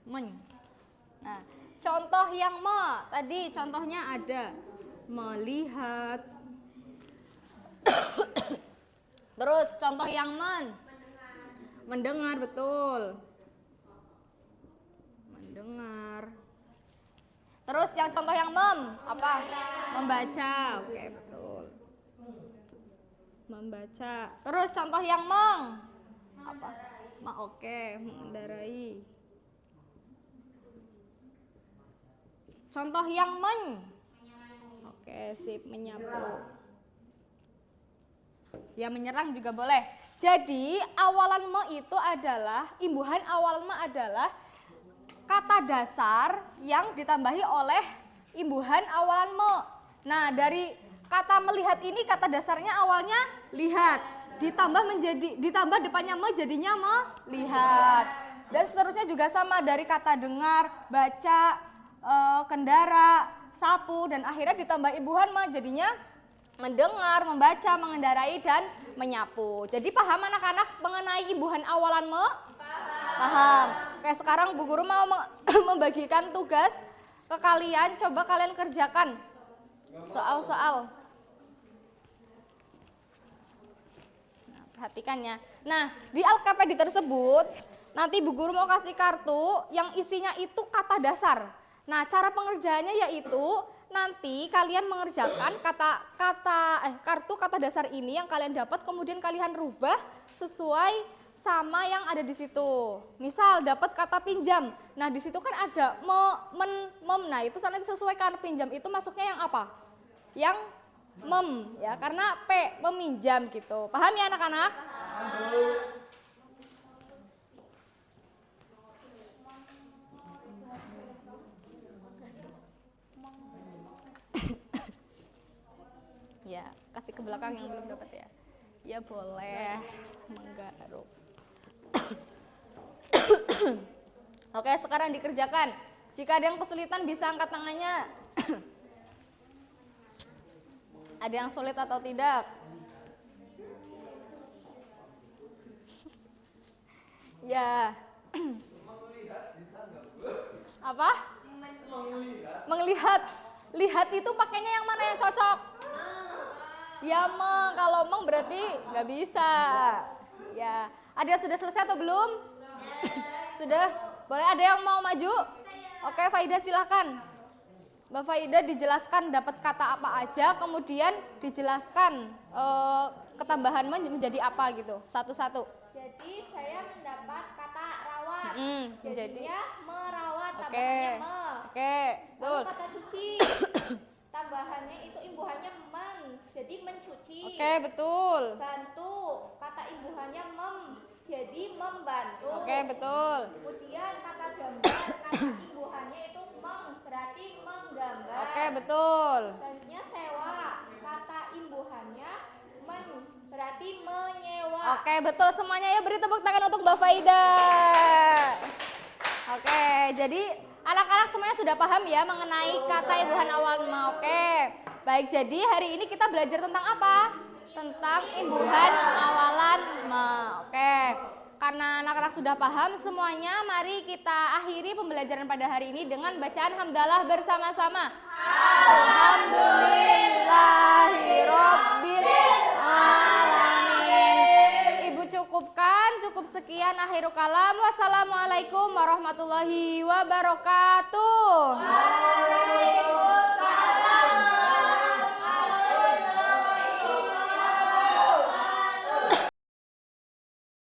J: men. Nah, contoh yang me, tadi contohnya ada melihat. Terus contoh yang men, mendengar, betul. Mendengar. Terus yang contoh yang mem, apa? Membaca. Oke, betul. Membaca. Terus contoh yang meng, apa? Oke, mengendarai. Contoh yang men. Oke, sip, menyapu. Ya, menyerang juga boleh. Jadi awalan me itu adalah, imbuhan awal me adalah kata dasar yang ditambahi oleh imbuhan awalan me. Nah, dari kata melihat ini kata dasarnya awalnya lihat, ditambah depannya me jadinya melihat. Dan seterusnya juga sama dari kata dengar, baca, kendara, sapu, dan akhirnya ditambah imbuhan me jadinya mendengar, membaca, mengendarai, dan menyapu. Jadi paham anak-anak mengenai imbuhan awalan me? Paham. Oke, sekarang Bu Guru mau membagikan tugas ke kalian. Coba kalian kerjakan soal-soal. Nah, perhatikan ya. Nah, di LKPD tersebut nanti Bu Guru mau kasih kartu yang isinya itu kata dasar. Nah, cara pengerjaannya yaitu nanti kalian mengerjakan kartu kata dasar ini yang kalian dapat, kemudian kalian rubah sesuai sama yang ada di situ. Misal dapat kata pinjam. Nah, di situ kan ada mem. Nah, itu nanti sesuaikan pinjam itu masuknya yang apa? Yang mem ya, karena P meminjam gitu. Paham ya anak-anak? Ya, kasih ke belakang yang belum dapat ya. Ya boleh menggaruk. Oke, sekarang dikerjakan. Jika ada yang kesulitan bisa angkat tangannya. Ada yang sulit atau tidak? Ya. Apa? Melihat. Lihat itu pakainya yang mana yang cocok? Ya meng, kalau meng berarti nggak bisa. Ya, ada yang sudah selesai atau belum? Sudah? Boleh ada yang mau maju? Oke, Faidah silakan. Mbak Faidah dijelaskan dapat kata apa aja, kemudian dijelaskan ketambahan menjadi apa gitu, satu-satu.
A: Jadi saya mendapat kata rawat.
J: Jadinya
A: merawat,
J: Oke.
A: tambahannya me.
J: Oke,
A: Lalu
J: betul.
A: kata cuci, tambahannya itu imbuhannya men, jadi mencuci.
J: Oke, betul.
A: Bantu, kata imbuhannya mem, jadi membantu.
J: Oke, betul.
A: Kemudian kata gambar, kata imbuhannya itu meng, berarti menggambar.
J: Oke, betul.
A: Selanjutnya sewa, kata imbuhannya men, berarti menyewa.
J: Oke, betul semuanya ya. Beri tepuk tangan untuk Mbak Faidah. Oke, jadi anak-anak semuanya sudah paham ya mengenai kata imbuhan awal ma. Oke, baik. Jadi hari ini kita belajar tentang apa? Tentang imbuhan awalan ma. Oke, karena anak-anak sudah paham semuanya, mari kita akhiri pembelajaran pada hari ini dengan bacaan hamdalah bersama-sama. Alhamdulillahirabbil alamin. Ibu cukupkan, cukup sekian akhirul kalam. Wassalamualaikum warahmatullahi wabarakatuh.